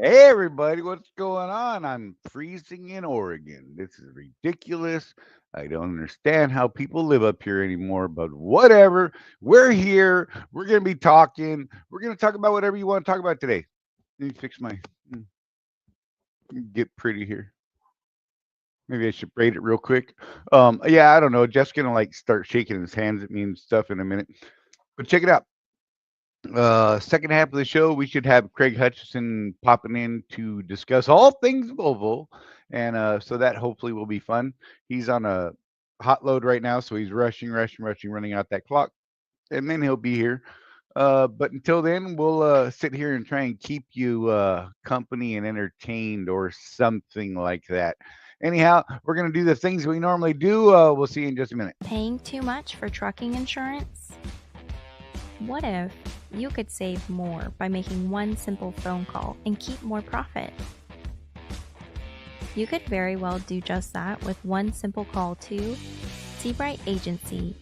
Hey everybody, what's going on? I'm freezing in Oregon. This is ridiculous. I don't understand how people live up here anymore, but whatever. We're here. We're going to be talking. We're going to talk about whatever you want to talk about today. Let me fix my mm, get pretty here. Maybe I should braid it real quick. Yeah, I don't know. Jeff's going to like start shaking his hands at me and stuff in a minute. But check it out. Second half of the show, we should have Craig Hutchison popping in to discuss all things Volvo, and so that hopefully will be fun. He's on a hot load right now, so he's rushing, running out that clock, and then he'll be here. But until then, we'll sit here and try and keep you company and entertained or something like that. Anyhow, we're gonna do the things we normally do. We'll see you in just a minute. Paying too much for trucking insurance? What if you could save more by making one simple phone call and keep more profit? You could very well do just that with one simple call to Seabright Agency,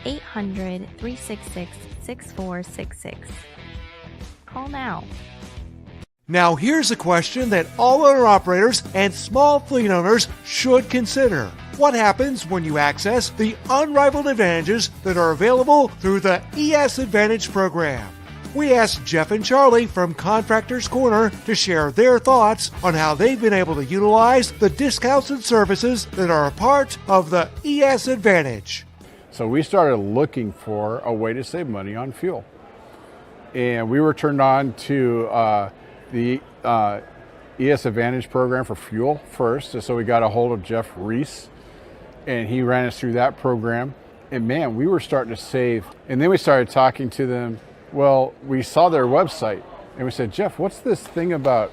800 366 6466. Call now. Now, here's a question that all owner operators and small fleet owners should consider. What happens when you access the unrivaled advantages that are available through the ES Advantage program? We asked Jeff and Charlie from Contractors Corner to share their thoughts on how they've been able to utilize the discounts and services that are a part of the ES Advantage. So we started looking for a way to save money on fuel. And we were turned on to the ES Advantage program for fuel first. So we got a hold of Jeff Reese, and he ran us through that program. And man, we were starting to save. And then we started talking to them. Well, we saw their website, and we said, Jeff, what's this thing about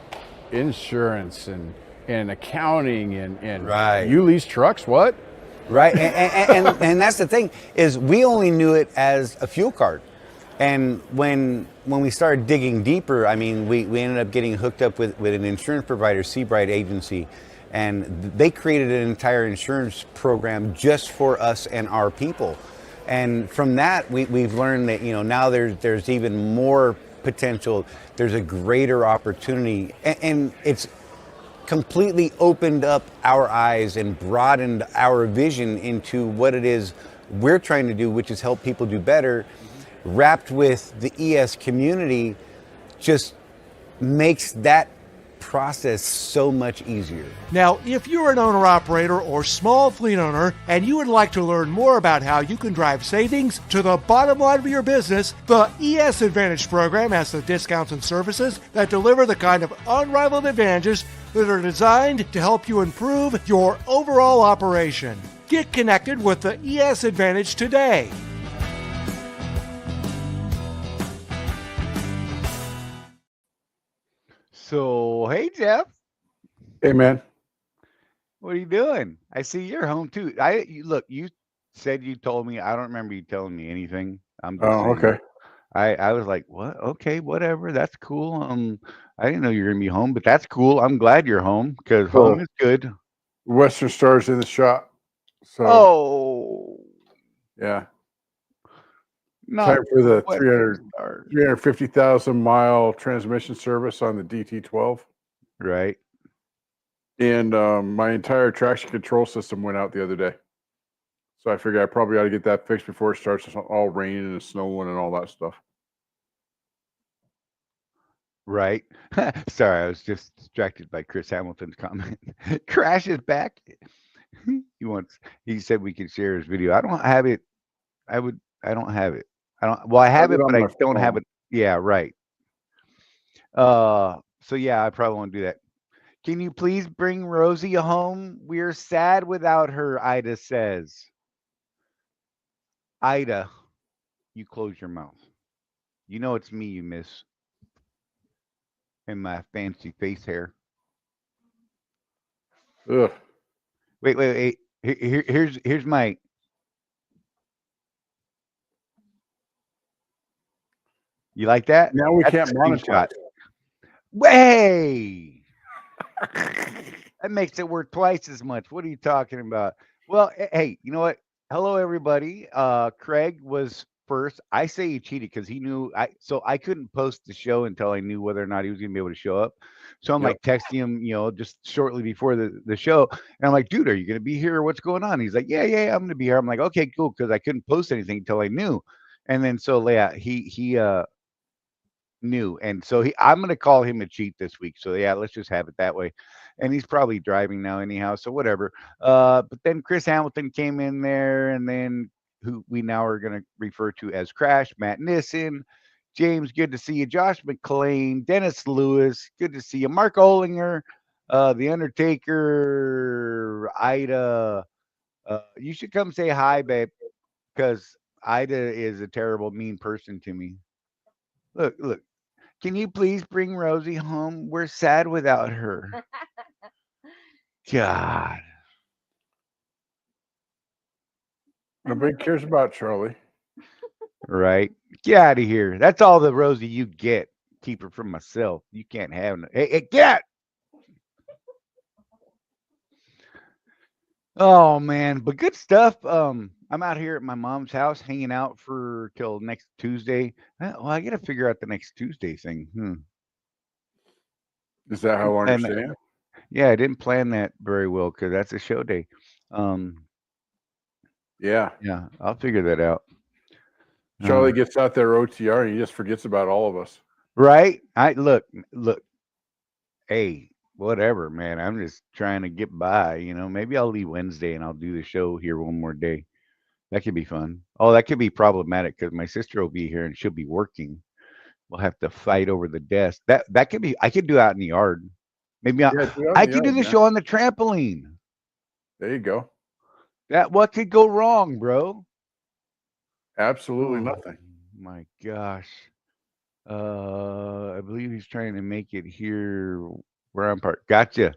insurance and accounting and Right. you lease trucks? What? Right, and that's the thing, is we only knew it as a fuel card. And when we started digging deeper, I mean, we ended up getting hooked up with an insurance provider, Seabright Agency, and they created an entire insurance program just for us and our people. And from that, we've learned that, now there's even more potential. There's a greater opportunity, and it's completely opened up our eyes and broadened our vision into what it is we're trying to do, which is help people do better. Wrapped with the ES community just makes that process so much easier. Now, if you're an owner-operator or small fleet owner and you would like to learn more about how you can drive savings to the bottom line of your business, the ES Advantage program has the discounts and services that deliver the kind of unrivaled advantages that are designed to help you improve your overall operation. Get connected with the ES Advantage today. So, hey Jeff. Hey, man. What are you doing? I see you're home too. Look. You said you told me. I don't remember you telling me anything. I'm just Oh, saying. okay. I was like, what? Okay, whatever. That's cool. I didn't know you were gonna be home, but that's cool. I'm glad you're home because home So is good. Western Star's in the shop. So Oh, yeah, not time for the Western Stars. 350,000 mile transmission service on the DT12. Right. And my entire traction control system went out the other day. So I figured I probably ought to get that fixed before it starts all raining and snowing and all that stuff. Right. Sorry, I was just distracted by Chris Hamilton's comment. Crash is back. He wants. He said we could share his video. I don't have it. I don't have it. I don't. Well, I I have have it it, but on I my don't have phone. it. Yeah. Right. So yeah, I probably won't do that. Can you please bring Rosie home? We're sad without her, Ida says. Ida, you close your mouth. You know it's me you miss in my fancy face hair. Ugh. Wait. Here's my. You like that? Now we That's can't a monetize. screenshot. Way. That makes it worth twice as much. What are you talking about? Well, hey, you know what? Hello, everybody. Craig was first. I say he cheated because he knew so I couldn't post the show until I knew whether or not he was gonna be able to show up. So I'm Yep. like texting him, just shortly before the show. And I'm like, dude, are you gonna be here? What's going on? He's like, yeah, I'm gonna be here. I'm like, okay, cool, because I couldn't post anything until I knew. And then so yeah, he knew. And so I'm gonna call him a cheat this week. So yeah, let's just have it that way. And he's probably driving now anyhow, so whatever. But then Chris Hamilton came in there, and then who we now are gonna refer to as Crash, Matt Nissen, James, good to see you, Josh McClain, Dennis Lewis, good to see you, Mark Olinger, The Undertaker, Ida. You should come say hi, babe, because Ida is a terrible, mean person to me. Look. Can you please bring Rosie home? We're sad without her. God. Nobody cares about Charlie. Right? Get out of here. That's all the Rosie you get. Keep her from myself. You can't have no. Hey, get! Oh man, but good stuff. I'm out here at my mom's house hanging out for till next Tuesday. Well, I gotta figure out the next Tuesday thing. Is that how long you're And staying? yeah, I didn't plan that very well because that's a show day. Yeah. Yeah, I'll figure that out. Charlie gets out there OTR and he just forgets about all of us. Right? I look. Hey, whatever, man. I'm just trying to get by. Maybe I'll leave Wednesday and I'll do the show here one more day. That could be fun. Oh, that could be problematic because my sister will be here and she'll be working. We'll have to fight over the desk. That could be. I could do out in the yard. Maybe Yeah, do it out I in the could do yard, the man. show on the trampoline. There you go. What could go wrong, bro? Absolutely Oh, nothing. my gosh. I believe he's trying to make it here where I'm parked. Gotcha.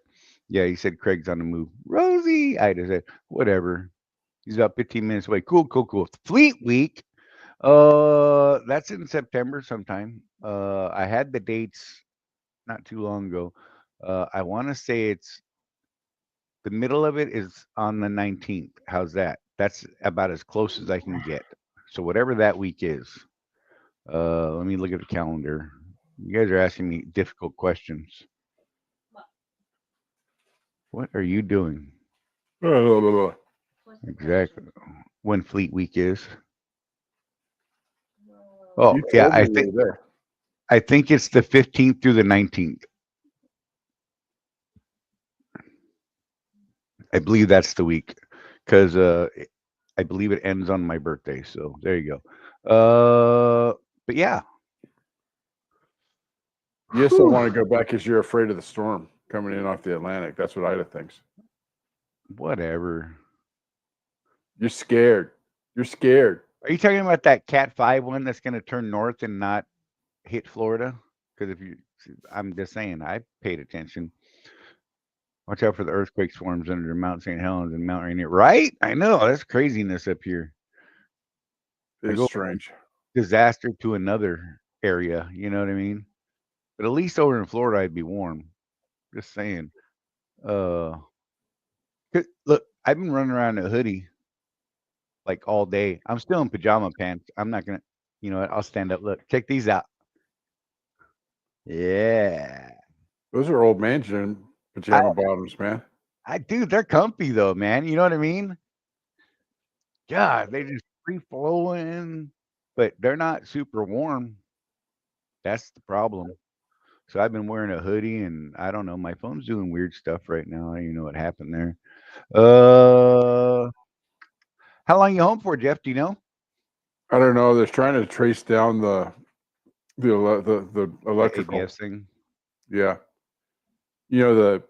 Yeah, he said Craig's on the move. Rosie, I just said whatever. He's about 15 minutes away. Cool. Fleet Week. That's in September sometime. I had the dates not too long ago. I want to say it's the middle of it is on the 19th. How's that? That's about as close as I can get. So whatever that week is. Let me look at the calendar. You guys are asking me difficult questions. What are you doing? Exactly. When Fleet Week is. Oh, You yeah, told me you were there. I think it's the 15th through the 19th. I believe that's the week because I believe it ends on my birthday. So there you go. But yeah. You just don't want to go back because you're afraid of the storm coming in off the Atlantic. That's what Ida thinks. Whatever. You're scared. You're scared. Are you talking about that Cat 5 one that's going to turn north and not hit Florida? Because I'm just saying, I paid attention. Watch out for the earthquake swarms under Mount St. Helens and Mount Rainier. Right? I know. That's craziness up here. It's strange. Disaster to another area. You know what I mean? But at least over in Florida, I'd be warm. Just saying. Look, I've been running around in a hoodie like all day. I'm still in pajama pants. I'm not going to, you know what? I'll stand up. Look, check these out. Yeah. Those are old man pajama bottoms, man. Dude, they're comfy though, man. You know what I mean? God, they just free flowing, but they're not super warm. That's the problem. So I've been wearing a hoodie, and I don't know. My phone's doing weird stuff right now. I don't even know what happened there. How long you home for, Jeff? Do you know? I don't know. They're trying to trace down the electrical ABS thing. Yeah. For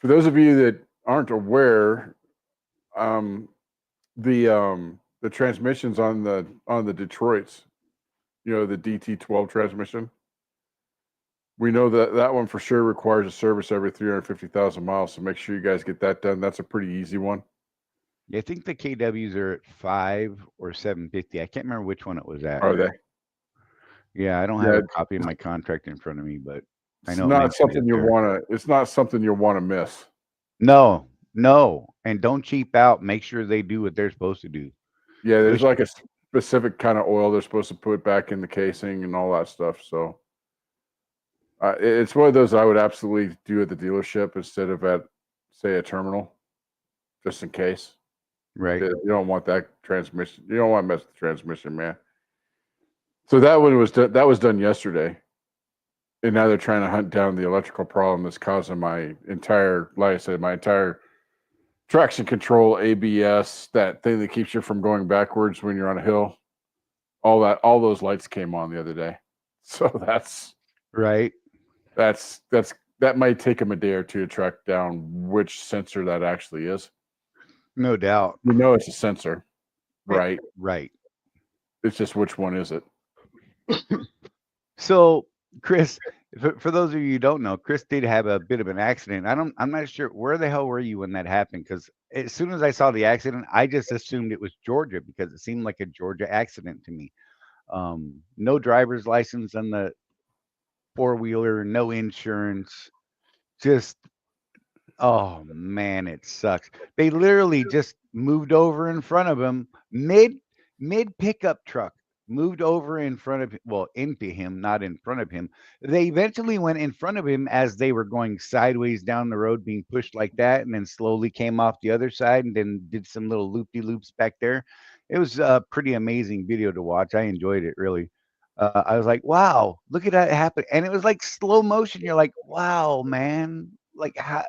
those of you that aren't aware, the transmissions on the Detroits, the DT12 transmission, we know that one for sure requires a service every 350,000 miles. So make sure you guys get that done. That's a pretty easy one. Yeah, I think the KWs are at 5 or 750. I can't remember which one it was at. Are they? Yeah, I don't have a copy of my contract in front of me, but I know it's not something you want to. It's not something you'll want to miss. No, and don't cheap out. Make sure they do what they're supposed to do. Yeah, there's specific kind of oil they're supposed to put back in the casing and all that stuff. So it's one of those I would absolutely do at the dealership instead of at, say, a terminal, just in case. Right. You don't want that transmission. You don't want to mess with the transmission, man. So that one was done, that was done yesterday, and now they're trying to hunt down the electrical problem that's causing my entire, like I said, my entire traction control, ABS, that thing that keeps you from going backwards when you're on a hill. All those lights came on the other day. So Right. that might take them a day or two to track down which sensor that actually is. No doubt. You know it's a sensor, right? Right. It's just which one is it? So, Chris, for those of you who don't know, Chris did have a bit of an accident. I'm not sure where the hell were you when that happened, because as soon as I saw the accident, I just assumed it was Georgia because it seemed like a Georgia accident to me. No driver's license on the four-wheeler, no insurance, just oh man, it sucks. They literally just moved over in front of him mid pickup truck. Moved over in front of, well, into him, not in front of him. They eventually went in front of him as they were going sideways down the road, being pushed like that, and then slowly came off the other side and then did some little loop-de-loops back there. It was a pretty amazing video to watch. I enjoyed it really. I was like, wow, look at that happen. And it was like slow motion. You're like, wow, man. Like, how,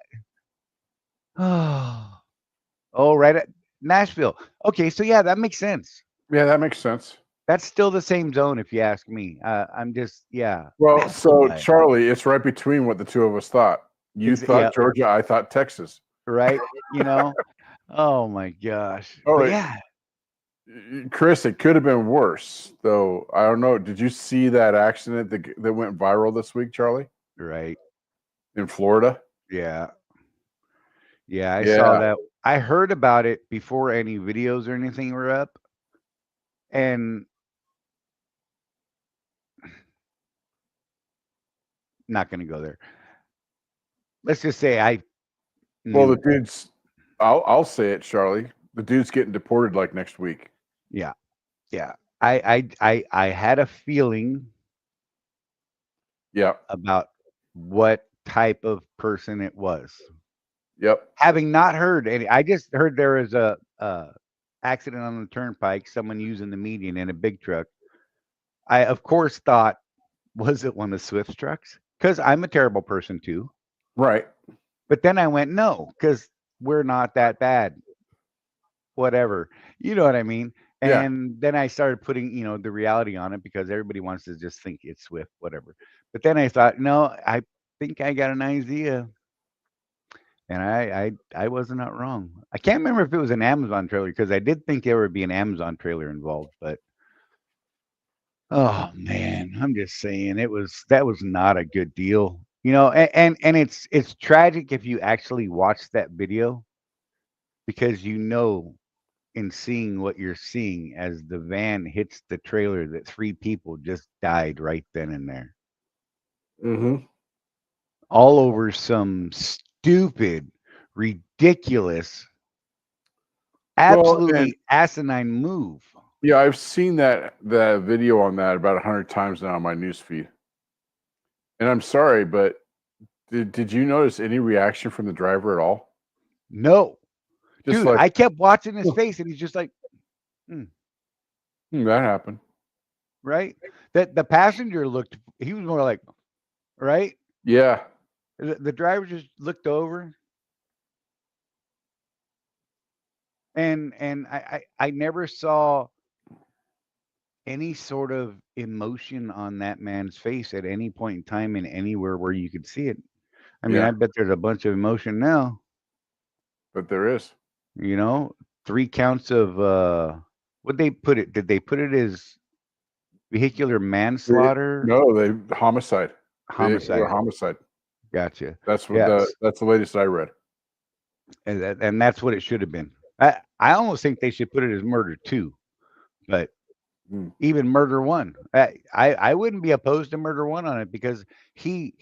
oh, right at Nashville. Okay, so yeah, that makes sense. Yeah, that makes sense. That's still the same zone, if you ask me. I'm just, yeah. Well, That's so why. Charlie, it's right between what the two of us thought. You thought Yeah, Georgia, I thought Texas. right. You know. Oh my gosh. Oh, But yeah, Chris, it could have been worse, though. I don't know. Did you see that accident that went viral this week, Charlie, right. in Florida? Yeah, yeah. I saw Yeah, that. I heard about it before any videos or anything were up, and not going to go there. Let's just say I well, the knew. dude's. I'll say it, Charlie. The dude's getting deported like next week. Yeah, yeah. I had a feeling Yeah. about what type of person it was. Yep. Having not heard any, I just heard there was a accident on the turnpike, someone using the median in a big truck. I of course thought, was it one of Swift's trucks? Because I'm a terrible person too. Right. But then I went, no, because we're not that bad. Whatever. You know what I mean? Yeah. And then I started putting, the reality on it because everybody wants to just think it's Swift, whatever. But then I thought, no, I think I got an idea. And I wasn't not wrong. I can't remember if it was an Amazon trailer because I did think there would be an Amazon trailer involved, but oh man, I'm just saying that was not a good deal. And it's tragic if you actually watch that video because in seeing what you're seeing as the van hits the trailer that three people just died right then and there. Mm-hmm. All over some stupid, ridiculous, absolutely asinine move. Yeah, I've seen that video on that about 100 times now on my news feed. And I'm sorry, but did you notice any reaction from the driver at all? No. Just Dude, like, I kept watching his face and he's just like, that happened. right? That the passenger he was more like, right? Yeah. The driver just looked over. And I never saw any sort of emotion on that man's face at any point in time in anywhere where you could see it. I mean, Yeah. I bet there's a bunch of emotion now. But there is. 3 counts of what they put it? Did they put it as vehicular manslaughter? No, homicide. Homicide. Homicide. Gotcha. That's what Yes. that's the latest I read. And that's what it should have been. I almost think they should put it as murder 2, but even murder 1. I wouldn't be opposed to murder 1 on it because he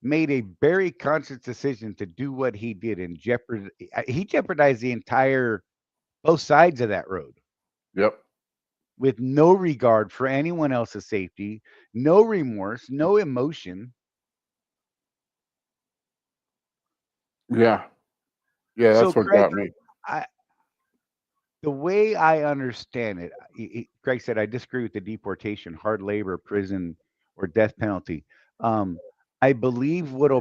made a very conscious decision to do what he did and he jeopardized the entire both sides of that road. Yep. with no regard for anyone else's safety, no remorse, no emotion. Yeah. Yeah, So, that's what Craig, got me. I, the way I understand it, Craig said, I disagree with the deportation, hard labor, prison, or death penalty. Um, I believe what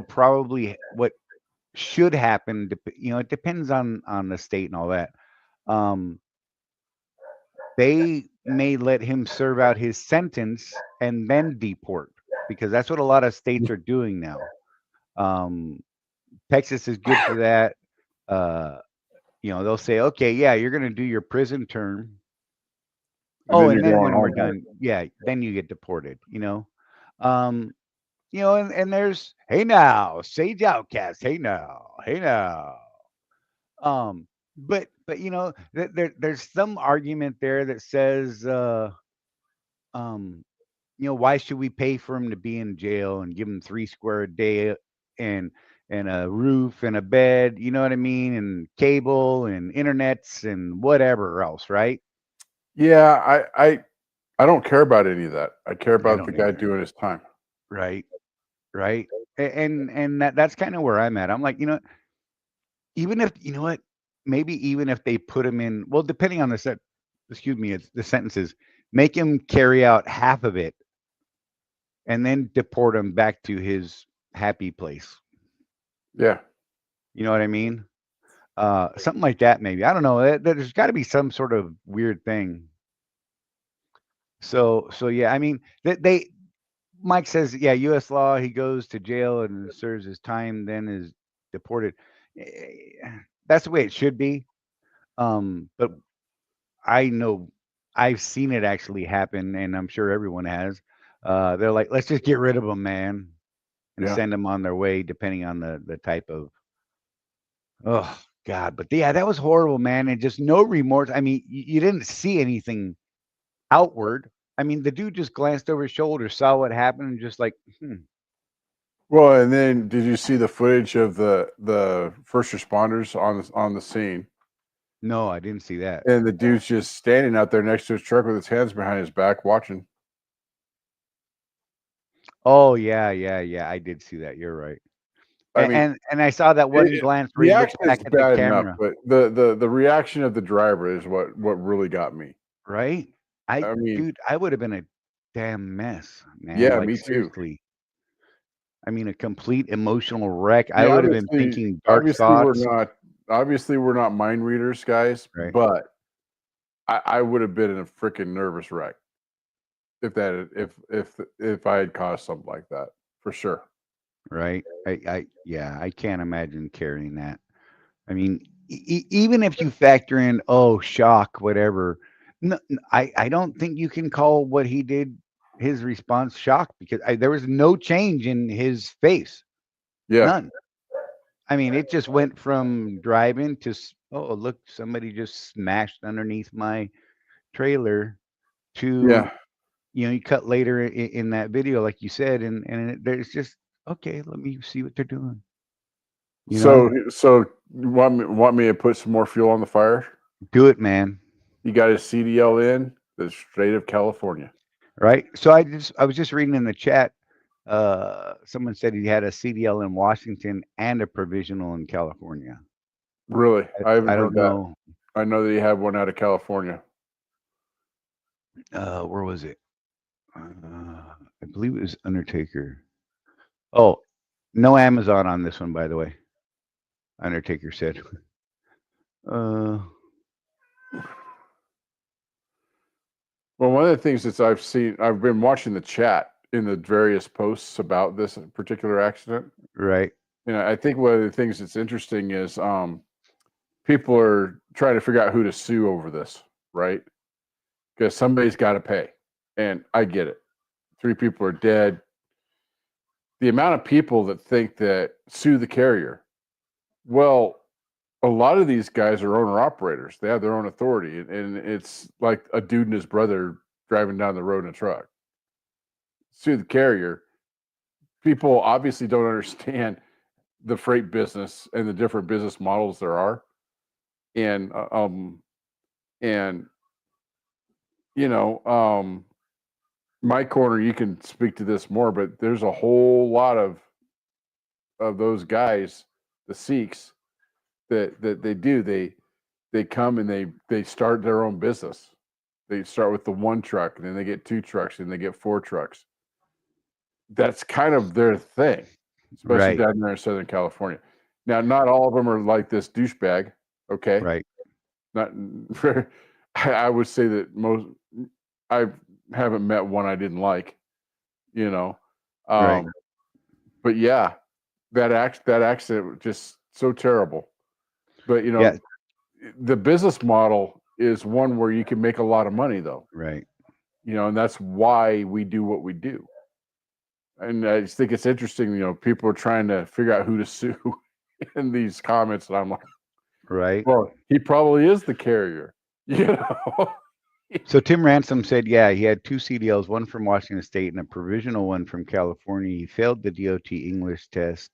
should happen, it depends on the state and all that. Um, they may let him serve out his sentence and then deport, because that's what a lot of states are doing now. Um, Texas is good for that. Uh, they'll say, okay, yeah, you're going to do your prison term. And Oh, then and you're then going when we're home. done, yeah, then you get deported. Um, and there's, hey now, Sage Outcast, hey now. Um, but there's some argument there that says, um, why should we pay for him to be in jail and give him 3 square a day and and a roof and a bed, you know what I mean, and cable and internets and whatever else, right? Yeah, I don't care about any of that. I care I about the don't guy either. doing his time. Right, right. And that's kind of where I'm at. I'm like, even if maybe even if they put him in, well, depending on excuse me, it's the sentences, make him carry out half of it and then deport him back to his happy place. Yeah. You know what I mean? Something like that, maybe. I don't know. There's got to be some sort of weird thing. So yeah, I mean, Mike says, yeah, U.S. law. He goes to jail and serves his time, then is deported. Eh, That's the way it should be. But I know I've seen it actually happen, and I'm sure everyone has. They're like, let's just get rid of them, man, and Yeah. send them on their way, depending on the type of. Oh God, but yeah, that was horrible, man, and just no remorse. I mean, you didn't see anything outward. I mean, the dude just glanced over his shoulder, saw what happened, and just like, Well, and then did you see the footage of the first responders on the scene? no, I didn't see that. And the dude's just standing out there next to his truck with his hands behind his back watching. Oh yeah, yeah, yeah, I did see that. You're right. I mean, And I saw that one glance where he the looks action is back at the bad enough, camera, but the reaction of the driver is what really got me. right? I mean, Dude, I would have been a damn mess, man. yeah, Like me too. seriously. I mean, a complete emotional wreck. I I mean, would have been thinking dark thoughts, obviously we're not mind readers, guys, right? but I would have been in a freaking nervous wreck if I had caused something like that, for sure. Right? Yeah, I can't imagine carrying that. I mean, even if you factor in, oh, shock, whatever. No, I don't think you can call what he did his response shock, because there was no change in his face, Yeah, none. I mean, it just went from driving to, oh, look, somebody just smashed underneath my trailer, to, yeah. you cut later in that video, like you said, and there's just, okay, let me see what they're doing, you know? So you want me to put some more fuel on the fire? Do it, man. You got his CDL in the state of California. Right? So I was just reading in the chat, someone said he had a CDL in Washington and a provisional in California. Really, I haven't I heard don't that. know, I know that you have one out of California. where was it? I believe it was Undertaker. Oh, no Amazon on this one, by the way. Undertaker said. Uh, Well, one of the things that I've been watching the chat in the various posts about this particular accident. right, I think one of the things that's interesting is people are trying to figure out who to sue over this, right? Because somebody's got to pay. And I get it. 3 people are dead. The amount of people that think that sue the carrier. Well, a lot of these guys are owner operators. They have their own authority. And it's like a dude and his brother driving down the road in a truck. Sue the carrier. People obviously don't understand the freight business and the different business models there are. And and My corner, you can speak to this more, but there's a whole lot of those guys, the Sikhs, that they do. They come and they start their own business. They start with the one truck, and then they get two trucks, and they get four trucks. That's kind of their thing, especially Right. down there in Southern California. Now, not all of them are like this douchebag. Okay, Right. not. I would say that most. I haven't met one I didn't like. You know, Right. um, but yeah, that accident was just so terrible. But Yeah. the business model is one where you can make a lot of money, though. Right. And that's why we do what we do. And I just think it's interesting. People are trying to figure out who to sue in these comments, and I'm like, Right. well, he probably is the carrier. You know. So Tim Ransom said, yeah, he had two CDLs, one from Washington State and a provisional one from California. He failed the DOT English test.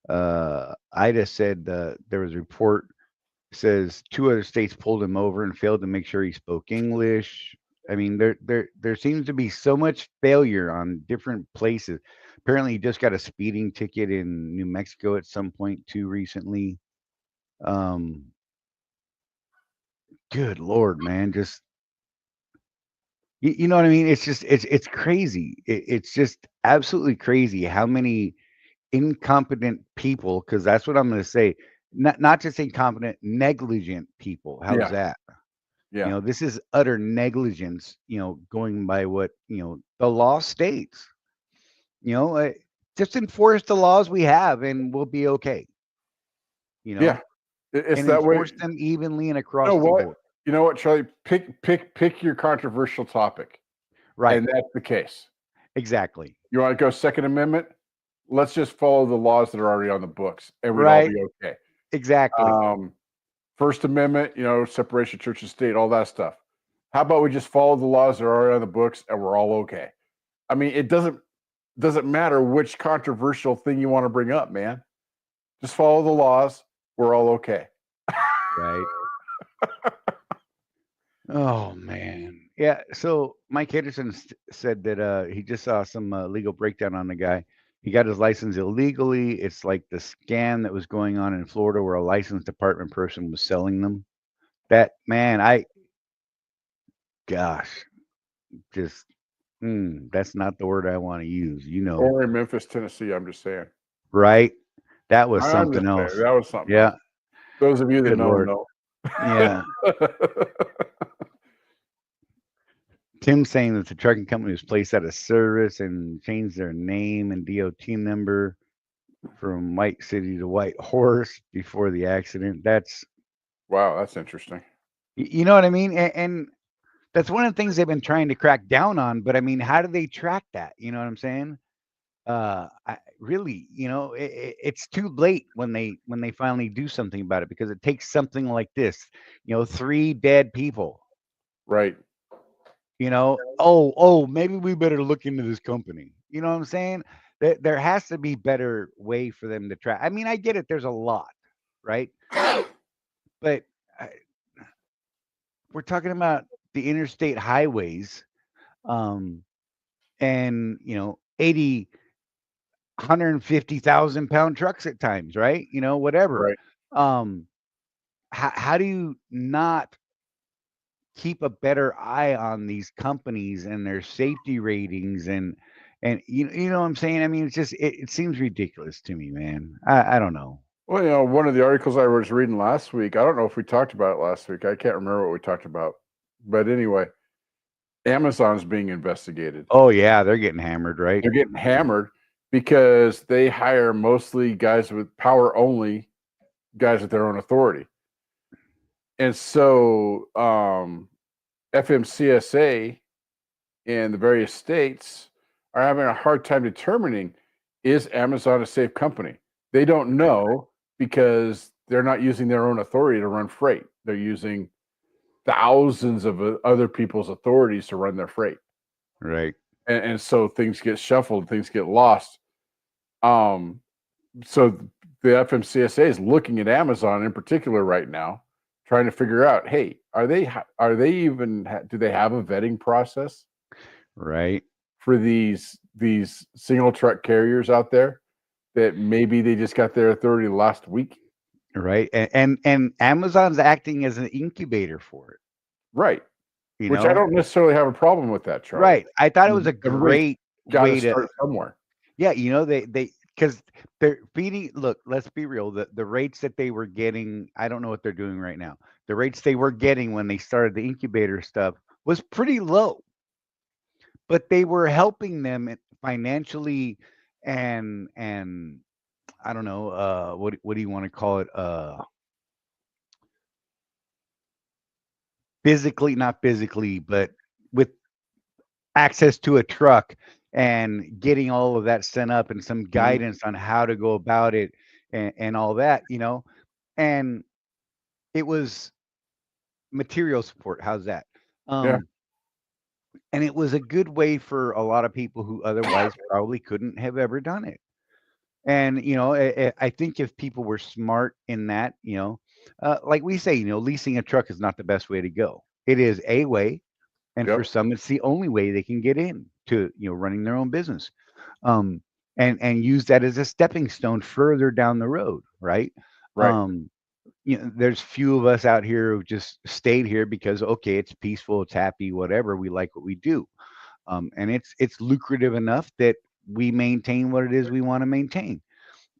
Ida said there was a report says two other states pulled him over and failed to make sure he spoke English. I mean, there seems to be so much failure on different places. Apparently, he just got a speeding ticket in New Mexico at some point too recently. Um, Good Lord, man, just you know what I mean? It's just it's crazy. It's just absolutely crazy how many incompetent people, because that's what I'm going to say. Not just incompetent, negligent people. How's Yeah, that? yeah, This is utter negligence, going by what, the law states. You know, uh, just enforce the laws we have and we'll be okay, you yeah. know, It's and that way. enforce them evenly and You know across the what? board. You know what, Charlie? Pick your controversial topic, Right. and that's the case. Exactly. You want to go Second Amendment? Let's just follow the laws that are already on the books, and we'd all Right. be okay. Exactly. First Amendment, separation of church and state, all that stuff. How about we just follow the laws that are already on the books, and we're all okay? I mean, it doesn't matter which controversial thing you want to bring up, man. Just follow the laws. We're all okay. Right. Oh man. Yeah. So Mike Henderson said that he just saw some legal breakdown on the guy. He got his license illegally. It's like the scam that was going on in Florida where a license department person was selling them. That man, gosh, just that's not the word I want to use, Or in Memphis, Tennessee, I'm just saying. right? That was I'm something just saying else. that was something Yeah. else. Those of you that Good know, Lord. know. Yeah. Tim saying that the trucking company was placed out of service and changed their name and DOT number from White City to White Horse before the accident. Wow, that's interesting. You know what I mean? And that's one of the things they've been trying to crack down on. But I mean, how do they track that? You know what I'm saying? Really, it's too late when they finally do something about it, because it takes something like this, 3 dead people. Right. Oh, maybe we better look into this company. You know what I'm saying? There has to be better way for them to track. I mean, I get it. There's a lot, right? But uh, we're talking about the interstate highways, and 80, 150,000 pound trucks at times, right? Whatever. Right. Um, how do you not keep a better eye on these companies and their safety ratings, and you know what I'm saying? I mean, it's just it seems ridiculous to me, man. I don't know. Well, one of the articles I was reading last week, I don't know if we talked about it last week. I can't remember what we talked about. But anyway, Amazon's being investigated. Oh yeah, they're getting hammered, right? They're getting hammered because they hire mostly guys with power only, guys with their own authority. And so FMCSA and the various states are having a hard time determining, is Amazon a safe company? They don't know because they're not using their own authority to run freight. They're using thousands of other people's authorities to run their freight. Right. And so things get shuffled, things get lost. So the FMCSA is looking at Amazon in particular right now trying to figure out, hey, are they even do they have a vetting process Right. for these single truck carriers out there that maybe they just got their authority last week? Right. And Amazon's acting as an incubator for it, Right. you Which I know? don't necessarily have a problem with that, Charlie. Right. I thought it was a Everybody's great got to way to, start somewhere. yeah, they because they're feeding. Look, let's be real. The rates that they were getting, I don't know what they're doing right now. The rates they were getting when they started the incubator stuff was pretty low, but they were helping them financially and I don't know, what do you want to call it? Physically, not physically, but with access to a truck and getting all of that sent up and some Mhm. guidance on how to go about it and all that, and it was material support. How's that? Yeah. Um, and it was a good way for a lot of people who otherwise probably couldn't have ever done it. And I think if people were smart in that, like we say, leasing a truck is not the best way to go. It is a way, and for Yep. some, it's the only way they can get in to running their own business, um, and use that as a stepping stone further down the road, right? Right. Um, there's few of us out here who just stayed here because okay, it's peaceful, it's happy, whatever. We like what we do, and it's lucrative enough that we maintain what it is we want to maintain.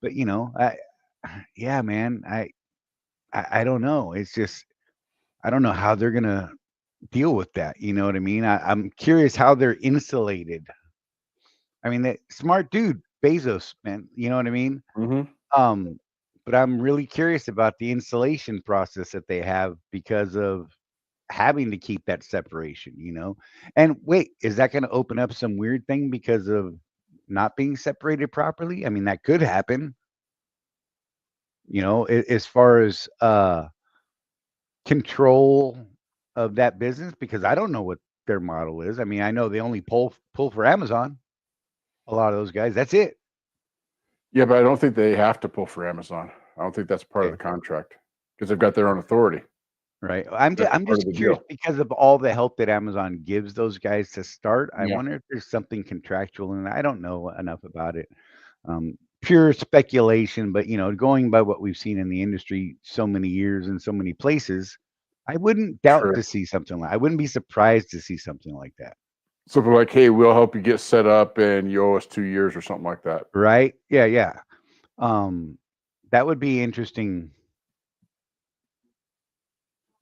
But yeah, man, I don't know. It's just I don't know how they're gonna deal with that. You know what I mean? I'm curious how they're insulated. I mean, that smart dude, Bezos, man. You know what I mean? Hmm. Um, but I'm really curious about the insulation process that they have because of having to keep that separation. And wait, is that going to open up some weird thing because of not being separated properly? I mean, that could happen. As far as control of that business, because I don't know what their model is. I mean, I know they only pull for Amazon. A lot of those guys. That's it. Yeah, but I don't think they have to pull for Amazon. I don't think that's part of Okay. the contract because they've got their own authority. Right. I'm just, That's I'm part of just the curious deal. because of all the help that Amazon gives those guys to start. I Yeah. wonder if there's something contractual, and I don't know enough about it. Pure speculation, but going by what we've seen in the industry so many years in so many places, I wouldn't doubt Sure. to see something I wouldn't be surprised to see something like that. So they're like, hey, we'll help you get set up and you owe us 2 years or something like that. Right? Yeah, yeah. Um, that would be interesting.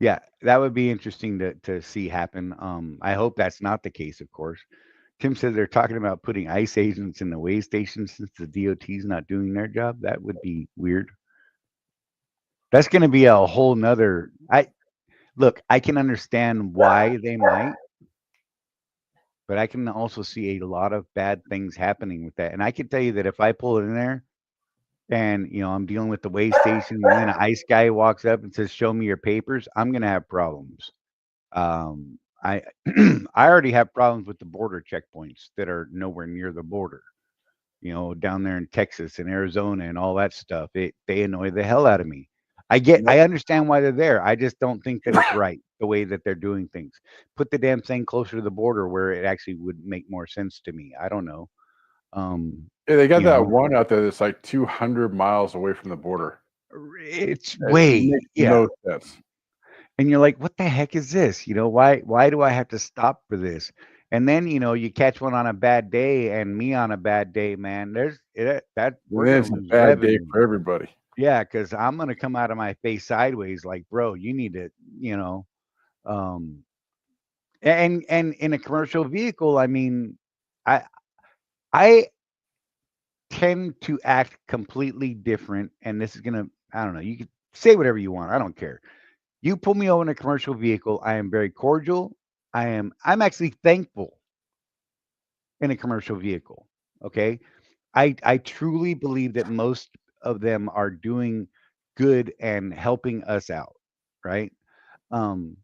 Yeah, that would be interesting to see happen. I hope that's not the case, of course. Tim said they're talking about putting ICE agents in the way station since the DOT's not doing their job. That would be weird. That's going to be a whole nother. I look. I can understand why they might, but I can also see a lot of bad things happening with that. And I can tell you that if I pull it in there and I'm dealing with the way station, and then an ICE guy walks up and says, "Show me your papers," I'm going to have problems. I I already have problems with the border checkpoints that are nowhere near the border. Down there in Texas and Arizona and all that stuff. They annoy the hell out of me. Yep. I understand why they're there. I just don't think that it's right the way that they're doing things. Put the damn thing closer to the border where it actually would make more sense to me. I don't know. Um, Yeah, they got you that know, one out there that's like 200 miles away from the border. it's It way, makes yeah. no sense. And you're like, what the heck is this? Why do I have to stop for this? And then, you catch one on a bad day and me on a bad day, man. That And we're then gonna it's a lose bad day revenue. for everybody. Yeah, because I'm gonna come out of my face sideways, like, bro, you need to, um, and in a commercial vehicle, I mean, I I tend to act completely different, and this is gonna, I don't know, you can say whatever you want, I don't care. You pull me over in a commercial vehicle, I am very cordial. I'm actually thankful in a commercial vehicle. Okay. I truly believe that most of them are doing good and helping us out, right? Um,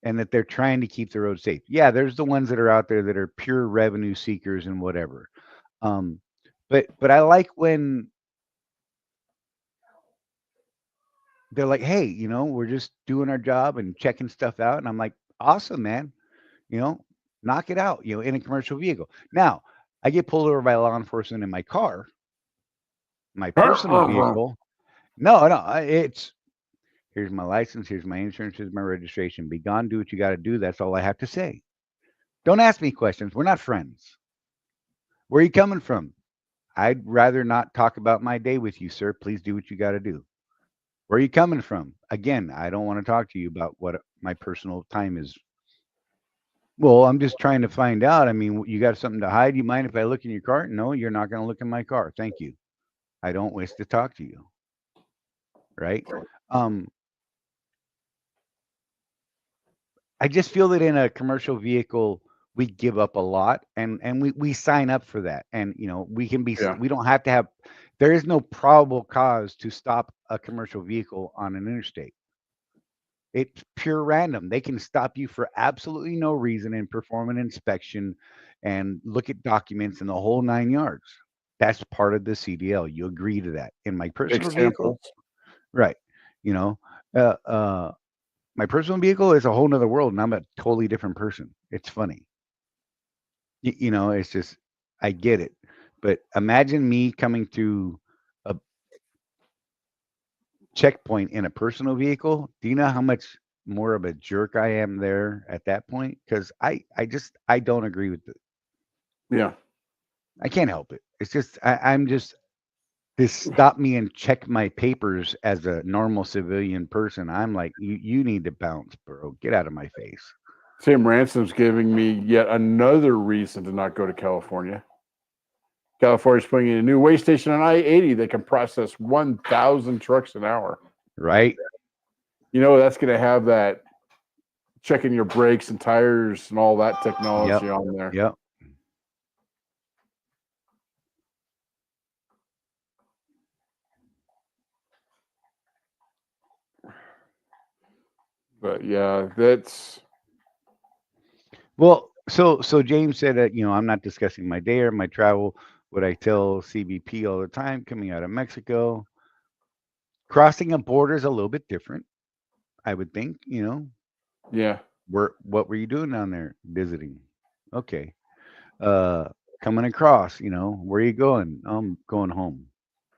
and that they're trying to keep the road safe. Yeah, there's the ones that are out there that are pure revenue seekers and whatever. Um, but I like when They're like, "Hey, we're just doing our job and checking stuff out." And I'm like, "Awesome, man. You know, knock it out, in a commercial vehicle." Now, I get pulled over by law enforcement in my car, my personal vehicle. No, no, it's here's my license, here's my insurance, here's my registration. Be gone, do what you got to do. That's all I have to say. Don't ask me questions. We're not friends. Where are you coming from? I'd rather not talk about my day with you, sir. Please do what you got to do. Where are you coming from? Again, I don't want to talk to you about what my personal time is. Well, I'm just trying to find out. I mean, you got something to hide? You mind if I look in your car? No, you're not going to look in my car. Thank you. I don't wish to talk to you. Right. Um, I just feel that in a commercial vehicle, we give up a lot, and we sign up for that. And we can be Yeah. we don't have to have. There is no probable cause to stop a commercial vehicle on an interstate. It's pure random. They can stop you for absolutely no reason and perform an inspection and look at documents and the whole 9 yards. That's part of the CDL. You agree to that. In my personal vehicle, Examples. right? You know, uh, uh, my personal vehicle is a whole nother world, and I'm a totally different person. It's funny. It's just I get it. But imagine me coming through a checkpoint in a personal vehicle. Do you know how much more of a jerk I am there at that point? Because I don't agree with it. Yeah. I can't help it. It's just I'm just this stop me and check my papers as a normal civilian person. I'm like, you need to bounce, bro. Get out of my face. Tim Ransom's giving me yet another reason to not go to California. California's putting in a new weigh station on I-80 that can process 1,000 trucks an hour. Right? That's going to have that checking your brakes and tires and all that Yep. technology on there. Yep. But yeah, that's Well, so James said that I'm not discussing my day or my travel. What I tell CBP all the time, coming out of Mexico, crossing a border is a little bit different. I would think. yeah. What were you doing down there? Visiting. Okay. Uh, coming across. Where are you going? I'm going home.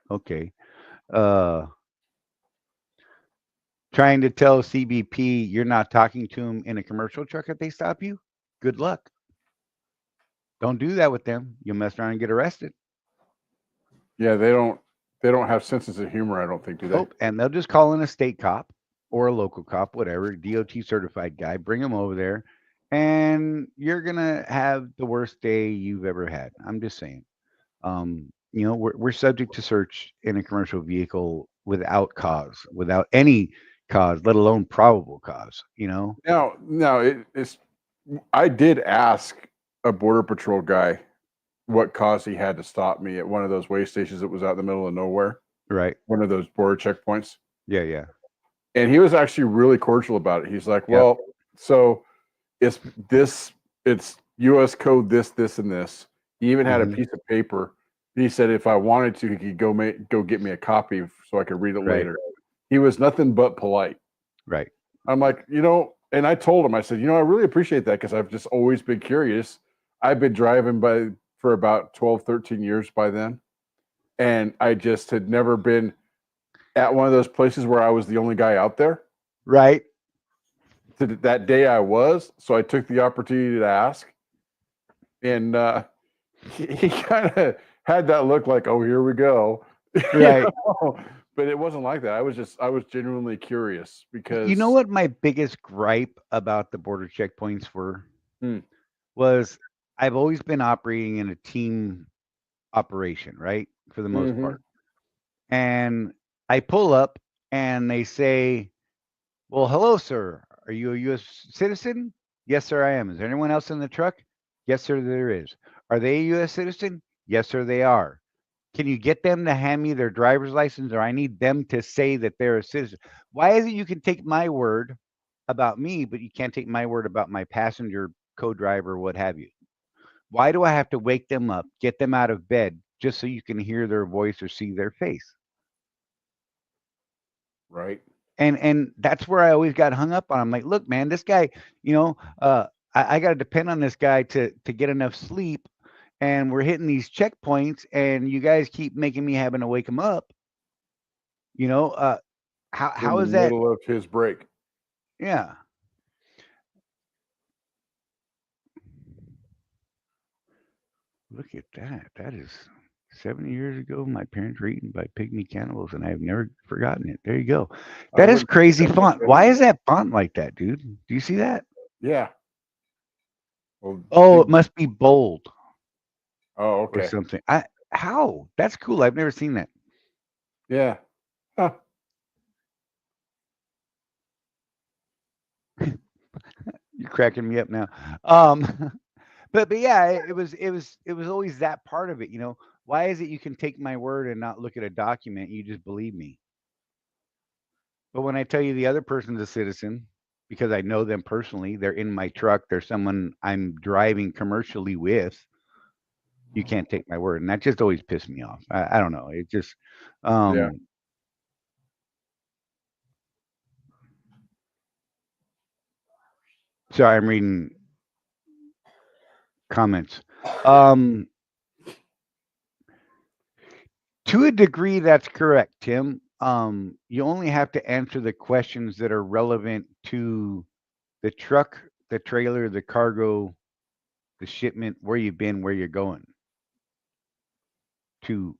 Okay. Uh, trying to tell CBP you're not talking to them in a commercial truck if they stop you. Good luck. Don't do that with them. You'll mess around and get arrested. Yeah, they don't have senses of humor, I don't think, do they? Nope. And they'll just call in a state cop or a local cop, whatever, DOT certified guy, bring him over there, and you're gonna have the worst day you've ever had. I'm just saying. We're subject to search in a commercial vehicle without cause, without any cause, let alone probable cause. Now it's I did ask a border patrol guy what caused he had to stop me at one of those weigh stations that was out in the middle of nowhere, Right. one of those border checkpoints. Yeah, yeah. And he was actually really cordial about it. He's like, Yep. well, so it's this, it's US code this, and this. He even had a Mhm. piece of paper. He said if I wanted to, he could go get me a copy so I could read it Right. later. He was nothing but polite. Right. I'm like, and I told him, I said, I really appreciate that because I've just always been curious. I've been driving for about 12, 13 years by then. And I just had never been at one of those places where I was the only guy out there. Right. That day I was. So I took the opportunity to ask. And he kind of had that look like, oh, here we go. Right. But it wasn't like that. I was genuinely curious because You know what my biggest gripe about the border checkpoints were? Hmm. Was I've always been operating in a team operation, right? For the most Mhm. part. And I pull up and they say, "Well, hello, sir. Are you a U.S. citizen?" "Yes, sir, I am." "Is there anyone else in the truck?" "Yes, sir, there is." "Are they a U.S. citizen?" "Yes, sir, they are." "Can you get them to hand me their driver's license, or I need them to say that they're a citizen?" Why is it you can take my word about me, but you can't take my word about my passenger, co-driver, what have you? Why do I have to wake them up, get them out of bed, just so you can hear their voice or see their face? Right. and that's where I always got hung up on. I'm like, look, man, this guy, you know, I got to depend on this guy to get enough sleep, and we're hitting these checkpoints, and you guys keep making me having to wake him up. You know, in how the is that? middle of his break. Yeah. Look at that. That is 70 years ago. My parents were eaten by pygmy cannibals, and I've never forgotten it. There you go. I That is wouldn't think crazy that was font. 70 Why years. is that font like that, dude? Do you see that? Yeah. Well, Oh, it big. must be bold Oh, or okay. something. I how? That's cool. I've never seen that. Yeah. Huh. You're cracking me up now. Um, but yeah, it was always that part of it. Why is it you can take my word and not look at a document? You just believe me. But when I tell you the other person's a citizen, because I know them personally, they're in my truck, they're someone I'm driving commercially with, you can't take my word. And that just always pissed me off. I don't know. It just, Yeah. um, sorry, I'm reading comments. Um, to a degree, that's correct, Tim. You only have to answer the questions that are relevant to the truck, the trailer, the cargo, the shipment, where you've been, where you're going. To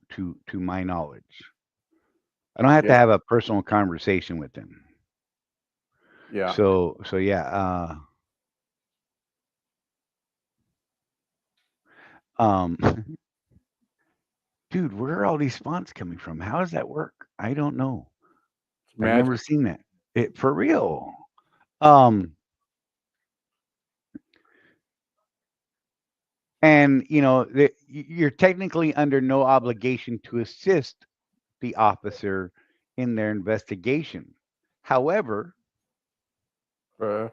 my knowledge, I don't have to Yeah. have a personal conversation with them. Yeah. So yeah. Um, dude, where are all these fonts coming from? How does that work? I don't know. It's I've never magic. seen that. It for real. Um, and you're technically under no obligation to assist the officer in their investigation. However, Uh,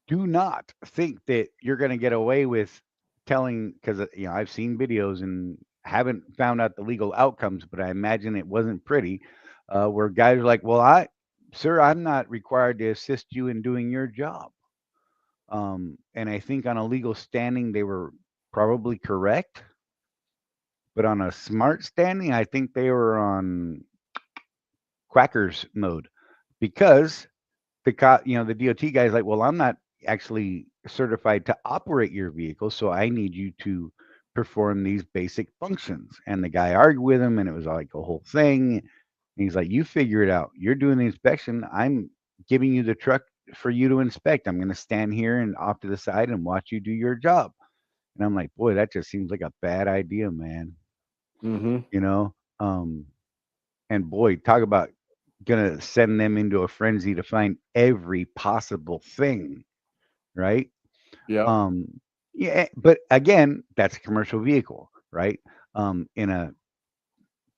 do not think that you're going to get away with telling, because I've seen videos and haven't found out the legal outcomes, but I imagine it wasn't pretty, where guys are like, well, sir, I'm not required to assist you in doing your job. And I think on a legal standing they were probably correct, but on a smart standing I think they were on quackers mode, because the DOT guy's like, well, I'm not actually certified to operate your vehicle, so I need you to perform these basic functions. And the guy argued with him, and it was like a whole thing. And he's like, you figure it out. You're doing the inspection. I'm giving you the truck for you to inspect. I'm going to stand here and off to the side and watch you do your job. And I'm like, boy, that just seems like a bad idea, man. mm-hmm. You know? Um, and boy, talk about gonna send them into a frenzy to find every possible thing, right? Yep. Um, yeah, but again, that's a commercial vehicle, right? In a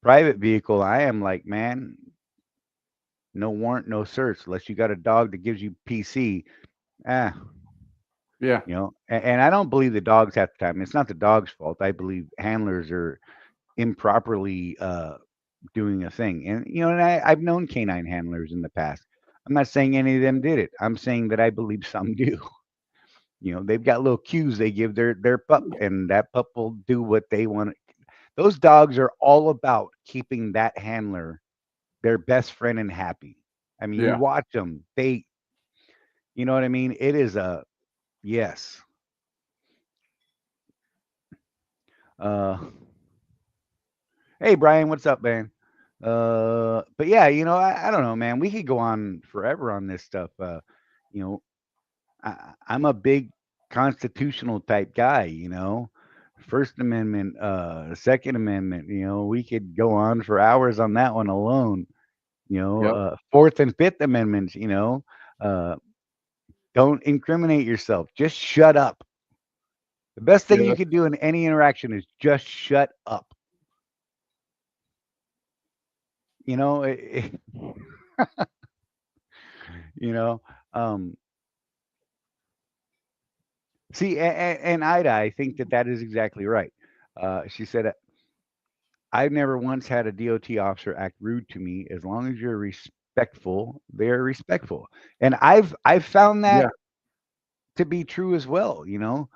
private vehicle, I am like, man, no warrant, no search, unless you got a dog that gives you PC. Ah, Yeah. and I don't believe the dogs half the time. It's not the dog's fault. I believe handlers are improperly doing a thing. And I've known canine handlers in the past. I'm not saying any of them did it. I'm saying that I believe some do. They've got little cues they give their pup, and that pup will do what they want. Those dogs are all about keeping that handler their best friend and happy. I mean, you Yeah. watch them, you know what I mean? It is a yes. Uh, hey, Brian, what's up, man? But yeah, I don't know, man. We could go on forever on this stuff. You know, I'm a big constitutional type guy. First Amendment, Second Amendment. We could go on for hours on that one alone. Yep. Fourth and Fifth Amendments. Uh, don't incriminate yourself. Just shut up. The best thing Yeah. you could do in any interaction is just shut up. You know, you know. Um, See, and Ida, I think that is exactly right. She said, I've never once had a DOT officer act rude to me as long as you're respectful, they're respectful. And I've found that Yeah. to be true as well, you know.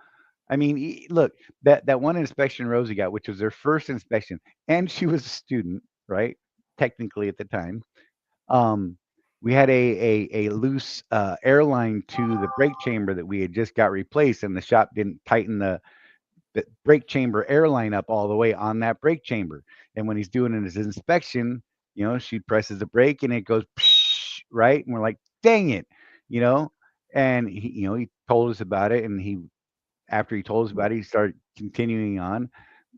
I mean, look, that one inspection Rosie got, which was her first inspection, and she was a student, right? Technically at the time. Um, we had a loose airline to the brake chamber that we had just got replaced, and the shop didn't tighten the brake chamber airline up all the way on that brake chamber. And when he's doing his inspection, you know, she presses the brake and it goes psh, right, and we're like, dang it, you know. And he told us about it, and he after he told us about it, he started continuing on.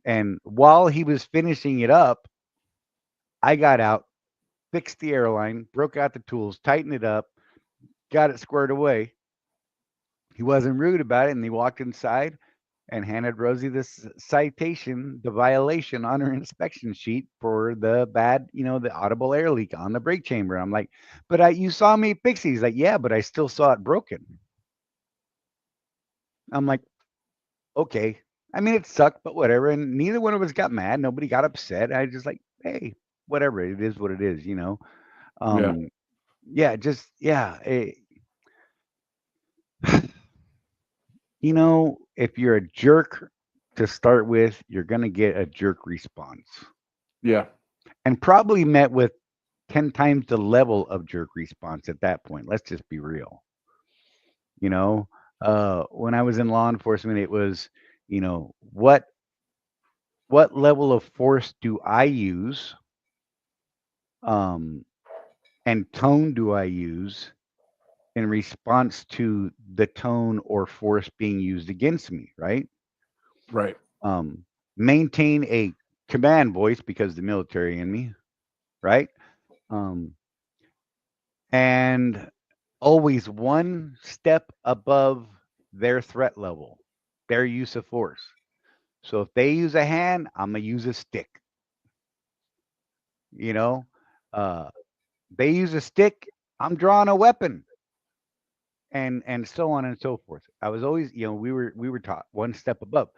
And while he was finishing it up, I got out, fixed the airline, broke out the tools, tightened it up, got it squared away. He wasn't rude about it, and he walked inside and handed Rosie this citation, the violation on her inspection sheet for the bad, the audible air leak on the brake chamber. I'm like, but you saw me fix it. He's like, yeah, but I still saw it broken. I'm like, okay. I mean, it sucked, but whatever. And neither one of us got mad. Nobody got upset. I just like, hey, whatever. It is what it is. Yeah. Um, yeah, just yeah. If you're a jerk to start with, you're gonna get a jerk response, Yeah. and probably met with 10 times the level of jerk response at that point. Let's just be real. You know, when I was in law enforcement, it was, what level of force do I use, um, and tone do I use in response to the tone or force being used against me, right? Right. Um, Maintain a command voice because the military in me, right? Um, and always one step above their threat level, their use of force. So if they use a hand, I'm gonna use a stick. You know, uh, they use a stick, I'm drawing a weapon, and so on and so forth. I was always, we were taught one step above.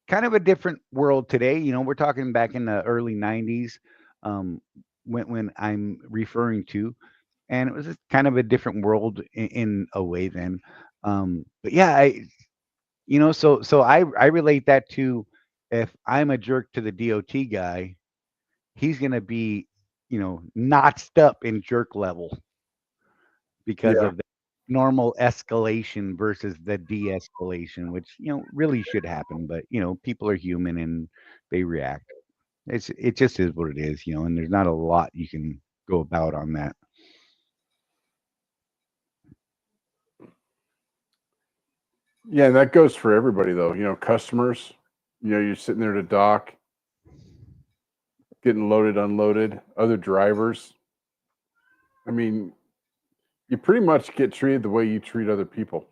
Kind of a different world today. We're talking back in the early '90s, um, when I'm referring to, and it was just kind of a different world in a way then. But yeah, so I relate that to, if I'm a jerk to the DOT guy, he's gonna be, notched up in jerk level because Yeah. of the normal escalation versus the de-escalation, which really should happen. But people are human and they react. It just is what it is, and there's not a lot you can go about on that. Yeah. And that goes for everybody, though. Customers, you're sitting there to dock, getting loaded, unloaded, other drivers. I mean, you pretty much get treated the way you treat other people.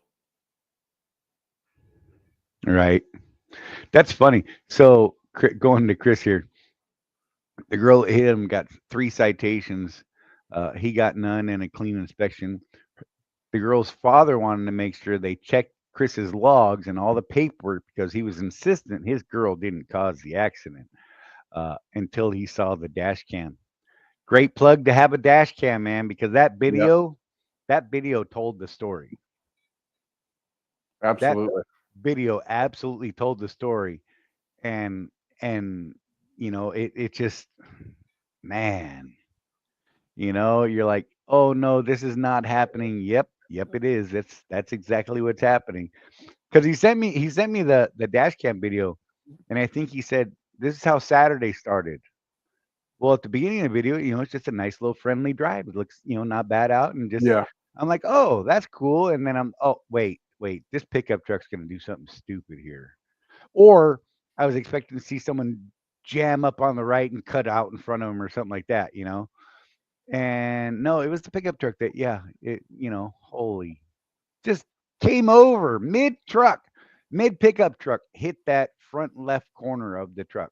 Right. That's funny. So going to Chris here, the girl that hit him got 3 citations. He got none and a clean inspection. The girl's father wanted to make sure they checked Chris's logs and all the paperwork because he was insistent his girl didn't cause the accident, until he saw the dash cam. Great plug to have a dash cam, man, because Yeah. that video told the story. That Absolutely. video absolutely told the story, and and it just, man, you're like, oh no, this is not happening. Yep, it is. That's exactly what's happening. Because he sent me the dash cam video, and I think he said this is how Saturday started. Well, at the beginning of the video, it's just a nice little friendly drive. It looks, not bad out, and just Yeah. I'm like, oh, that's cool. And then oh, wait, this pickup truck's gonna do something stupid here. Or I was expecting to see someone jam up on the right and cut out in front of him or something like that. And no, it was the pickup truck that, yeah, holy, just came over mid truck, mid pickup truck, hit that front left corner of the truck.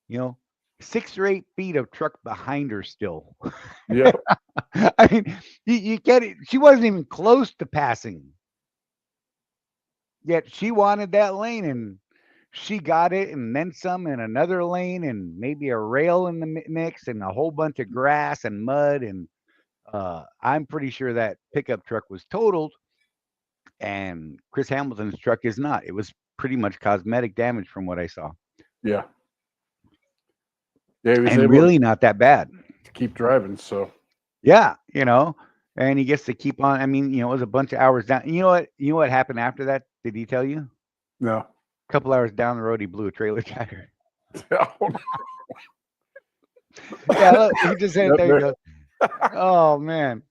You know, 6 or 8 feet of truck behind her still. Yeah. I mean, you get it. She wasn't even close to passing, yet she wanted that lane, and she got it and then some in another lane and maybe a rail in the mix and a whole bunch of grass and mud and I'm pretty sure that pickup truck was totaled and Chris Hamilton's truck is not. It was pretty much cosmetic damage from what I saw. Yeah. Yeah, he was And able really not that bad. to keep driving. So Yeah, and he gets to keep on. I mean, it was a bunch of hours down. You know what? You know what happened after that? Did he tell you? no. A couple hours down the road, he blew a trailer tire. Yeah, look, he just said, there you go. Oh man,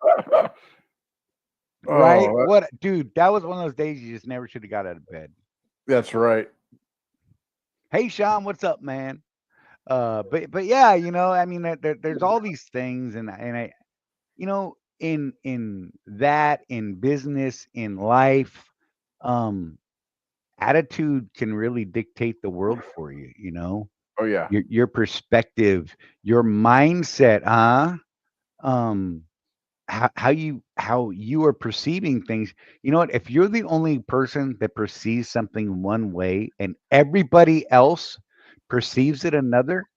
right? Oh, What, dude? That was one of those days you just never should have got out of bed. that's right. Hey, Sean, what's up, man? But yeah, I mean, there's all these things, and I, in that, in business, in life, um, attitude can really dictate the world for you. Oh yeah. Your perspective, your mindset, huh? Um, how you are perceiving things. You know what? If you're the only person that perceives something one way and everybody else perceives it another,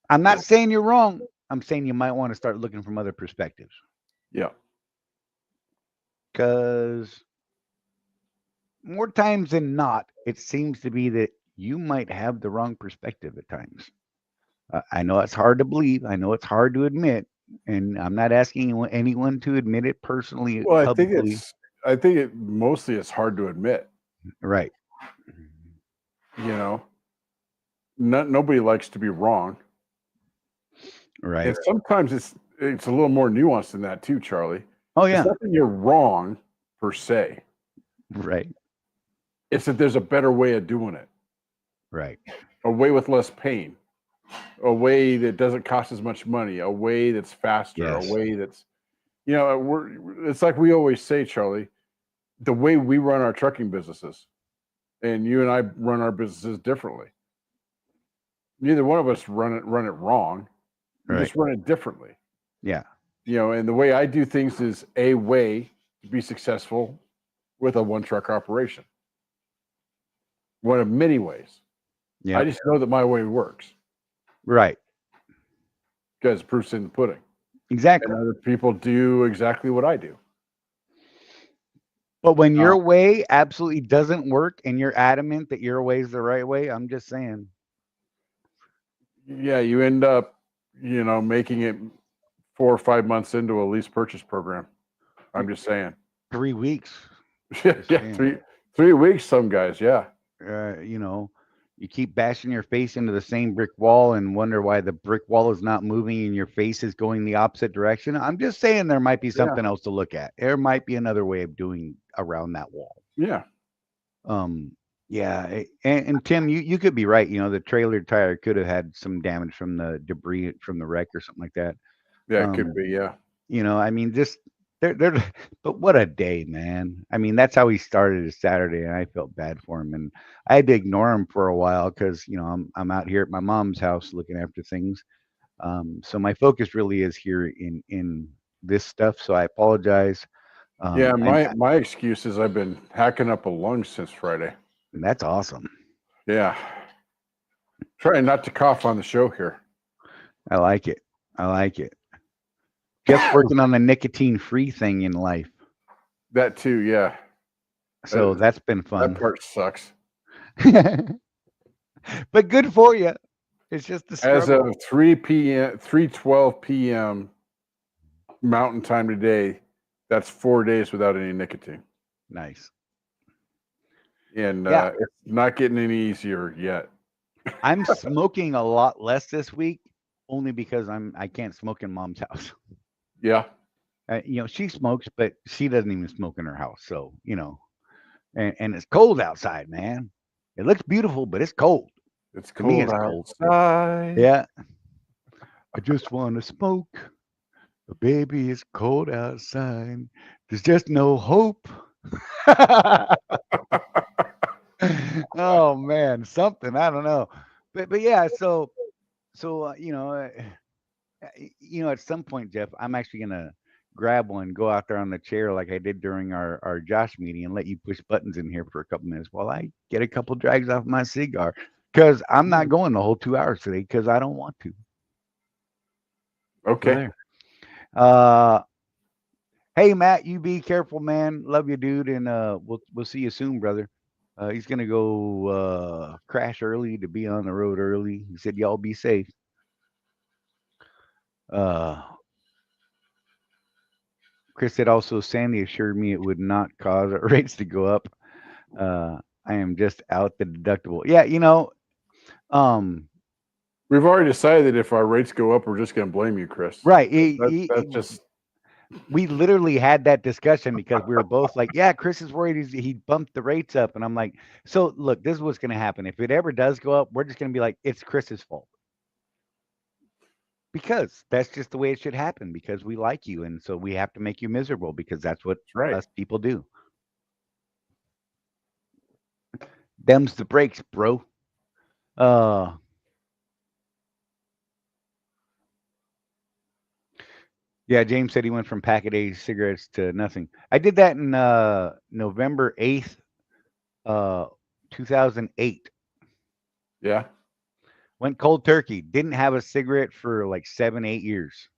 I'm not saying you're wrong. I'm saying you might want to start looking from other perspectives Yeah. because more times than not, it seems to be that you might have the wrong perspective at times. I know it's hard to believe. I know it's hard to admit, and I'm not asking anyone to admit it personally, Well, publicly. I think it mostly it's hard to admit. Right. You know, nobody likes to be wrong, Right. and sometimes it's a little more nuanced than that too, Charlie. Oh It's yeah. not that you're wrong per se. Right. It's that there's a better way of doing it, Right. a way with less pain, a way that doesn't cost as much money, a way that's faster, Yes. a way that's, it's like we always say, Charlie, the way we run our trucking businesses, and you and I run our businesses differently. Neither one of us run it wrong. We Right. just run it differently. Yeah. And the way I do things is a way to be successful with a one truck operation. One of many ways. Yeah. I just know that my way works Right. because proof's in the pudding. Exactly. And other people do exactly what I do. But when Uh, your way absolutely doesn't work and you're adamant that your way is the right way, I'm just saying. Yeah, you end up, making it 4 or 5 months into a lease purchase program. I'm just saying. 3 weeks. Yeah, saying. 3 weeks. Some guys, yeah. You keep bashing your face into the same brick wall and wonder why the brick wall is not moving and your face is going the opposite direction. I'm just saying there might be something else to look at. There might be another way of doing around that wall. Yeah. Yeah, and Tim, you could be right. The trailer tire could have had some damage from the debris from the wreck or something like that. Yeah, it could be. Yeah. I mean, just they're but what a day, man. I mean, that's how he started his Saturday, and I felt bad for him, and I had to ignore him for a while because I'm out here at my mom's house looking after things. So my focus really is here in this stuff. So I apologize. Yeah, And my excuse is I've been hacking up a lung since Friday. that's awesome. Yeah. Trying not to cough on the show here. I like it. I like it. Just working on the nicotine-free thing in life. That too, yeah. So that's been fun. That part sucks. But good for you. It's just the As struggle. of 3:12 p.m. Mountain Time today, that's 4 days without any nicotine. Nice. And Yeah. it's not getting any easier yet. I'm smoking a lot less this week, only because I can't smoke in mom's house. Yeah. She smokes, but she doesn't even smoke in her house. So and it's cold outside, man. It looks beautiful, but it's cold. It's To me, cold it's cold. outside. Yeah. I just want to smoke, but baby, it's cold outside. There's just no hope. Oh man, something I don't know, but yeah. So at some point, Jeff, I'm actually gonna grab one, go out there on the chair like I did during our Josh meeting, and let you push buttons in here for a couple minutes while I get a couple drags off my cigar. Because I'm not going the whole 2 hours today because I don't want to. So Okay. there. Hey Matt, you be careful, man. Love you, dude, and we'll see you soon, brother. He's gonna go crash early to be on the road early. He said, "Y'all be safe." Uh, Chris said also, Sandy assured me it would not cause our rates to go up. I am just out the deductible. Yeah, um, We've already decided that if our rates go up, we're just going to blame you, Chris. right. That's just We literally had that discussion because we were both like, yeah, Chris is worried he bumped the rates up. And I'm like, so look, this is what's going to happen. If it ever does go up, we're just going to be like, it's Chris's fault. Because that's just the way it should happen because we like you. And so we have to make you miserable because that's what right. us people do. Them's the breaks, bro. Yeah, James said he went from pack a day cigarettes to nothing. I did that in November 8th, 2008. Yeah. Went cold turkey. Didn't have a cigarette for like 7, 8 years.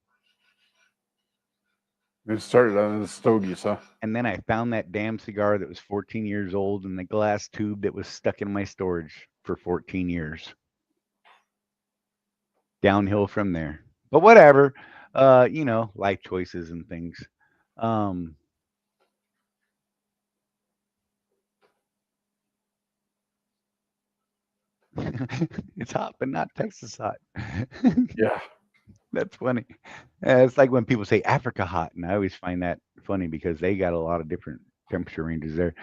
It started on the stogies, huh? And then I found that damn cigar that was 14 years old in the glass tube that was stuck in my storage for 14 years. Downhill from there. But whatever. Life choices and things. It's hot, but not Texas hot. Yeah. That's funny. It's like when people say Africa hot, and I always find that funny because they got a lot of different temperature ranges there.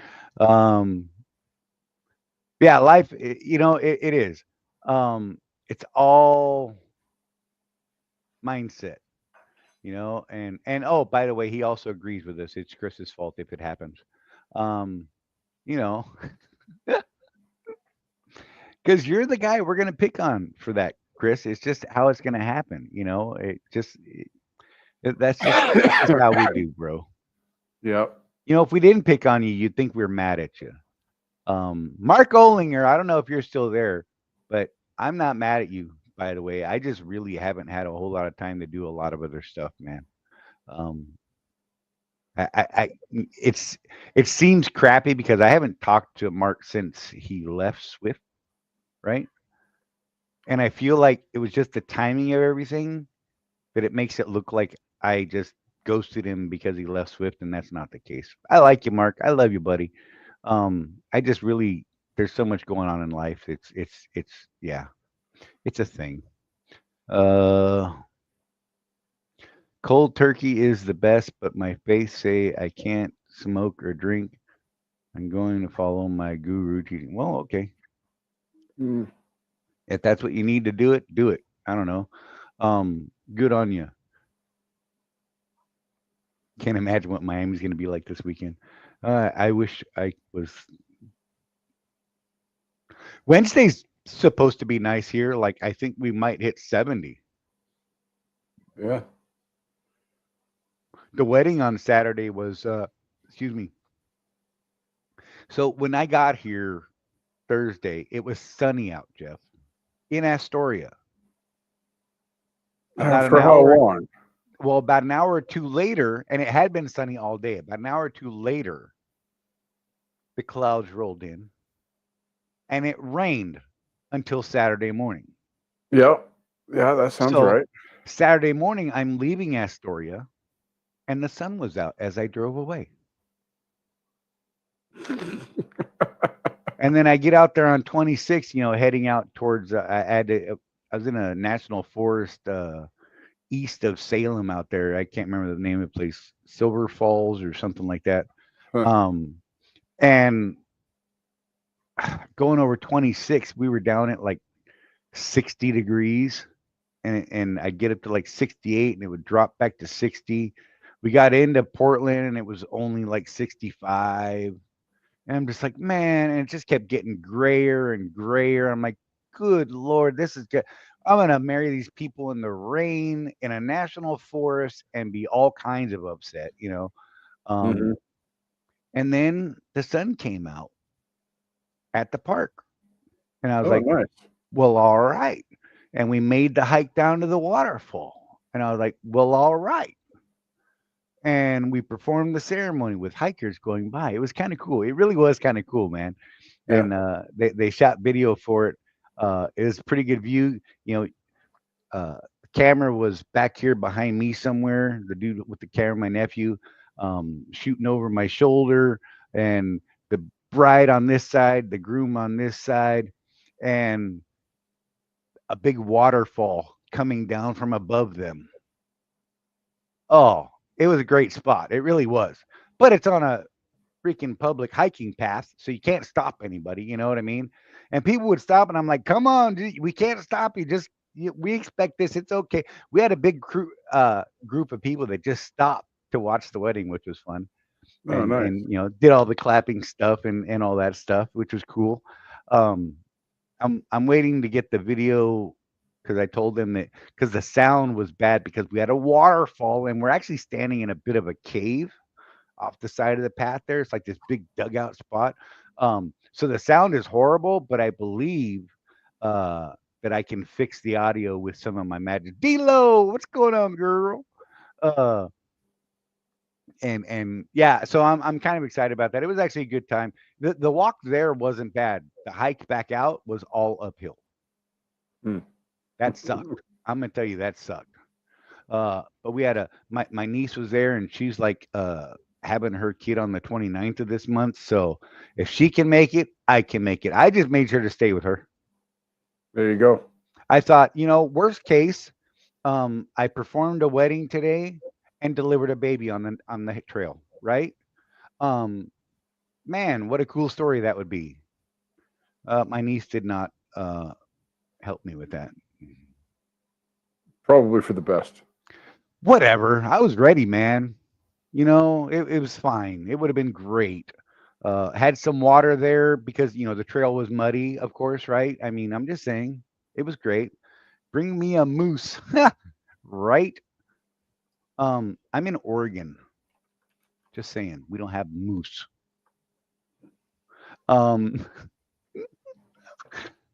Yeah, life, it is. It's all mindset, and oh, by the way, he also agrees with us. It's Chris's fault if it happens. Um, you know, because you're the guy we're gonna pick on for that, Chris. It's just how it's gonna happen. That's just how we do, bro. Yep. If we didn't pick on you, you'd think we were mad at you. Mark Olinger, I don't know if you're still there, but I'm not mad at you, by the way. I just really haven't had a whole lot of time to do a lot of other stuff, man. Um, it seems crappy because I haven't talked to Mark since he left Swift, right? And I feel like it was just the timing of everything that it makes it look like I just ghosted him because he left Swift, and that's not the case. I like you, Mark. I love you, buddy. I just really there's so much going on in life. It's yeah, it's a thing. Uh, Cold turkey is the best, but my faith say I can't smoke or drink. I'm going to follow my guru teaching. Well, okay. Mm. If that's what you need to do it, do it. I don't know. Good on you. Can't imagine what Miami's going to be like this weekend. I wish I was. Wednesday's supposed to be nice here. Like I think we might hit 70. Yeah. The wedding on Saturday was, excuse me. So when I got here Thursday, it was sunny out, Jeff, in Astoria. About an For how hour, long? well, about an hour or two later, and it had been sunny all day. About an hour or two later, the clouds rolled in, and it rained until Saturday morning. Yep. Yeah, that sounds So right. Saturday morning, I'm leaving Astoria, and the sun was out as I drove away. And then I get out there on 26, heading out towards. I was in a national forest east of Salem out there. I can't remember the name of the place, Silver Falls or something like that. Huh. And going over 26, we were down at like 60 degrees, and I get up to like 68, and it would drop back to 60. We got into Portland, and it was only like 65. And I'm just like, man, and it just kept getting grayer and grayer. I'm like, good Lord, this is good. I'm gonna marry these people in the rain in a national forest and be all kinds of upset, you know. Hmm. Um, and then the sun came out at the park, and I was Oh, like, nice. well, all right. And we made the hike down to the waterfall, and I was like, well, all right. And we performed the ceremony with hikers going by. It was kind of cool. It really was kind of cool, man. Yeah. And they shot video for it. It was a pretty good view. You know, the camera was back here behind me somewhere. The dude with the camera, my nephew, shooting over my shoulder, and the bride on this side, the groom on this side, and a big waterfall coming down from above them. Oh, it was a great spot. It really was. But it's on a freaking public hiking path, so you can't stop anybody. You know what I mean? And people would stop, and I'm like, "Come on, dude, we can't stop you. We expect this. It's okay." We had a big group of people that just stopped to watch the wedding, which was fun, Oh, nice. and did all the clapping stuff and all that stuff, which was cool. Um, I'm waiting to get the video because I told them that because the sound was bad because we had a waterfall and we're actually standing in a bit of a cave off the side of the path there. It's like this big dugout spot. So the sound is horrible, but I believe uh, that I can fix the audio with some of my magic. D-Lo, what's going on, girl? Uh, and yeah, so I'm kind of excited about that. It was actually a good time. The walk there wasn't bad. The hike back out was all uphill. Hmm. That sucked. I'm gonna tell you that sucked. But we had my niece was there and she's like having her kid on the 29th of this month. So if she can make it, I can make it. I just made sure to stay with her. There you go. I thought, worst case, I performed a wedding today and delivered a baby on the trail, right? Um, man, what a cool story that would be. My niece did not help me with that. Probably for the best. Whatever. I was ready, man. It was fine. It would have been great. Had some water there because the trail was muddy, of course, right? I mean, I'm just saying, it was great. Bring me a moose, right? I'm in Oregon. Just saying, we don't have moose. Um,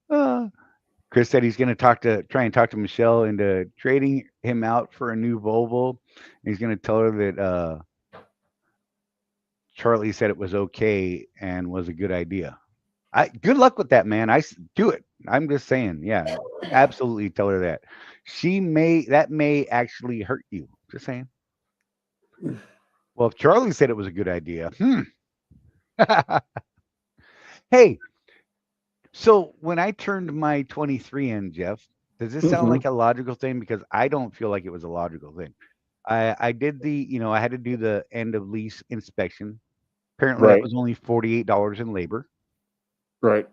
uh, Chris said he's going to try and talk to Michelle into trading him out for a new Volvo. He's going to tell her that Charlie said it was okay and was a good idea. Good luck with that, man. Do it. I'm just saying, yeah, absolutely. Tell her that that may actually hurt you. Just saying. Well, if Charlie said it was a good idea, hey, so when I turned my 23 in, Jeff, does this sound Hmm. like a logical thing? Because I don't feel like it was a logical thing. I did I had to do the end of lease inspection. Apparently, that Right. was only $48 in labor. Right.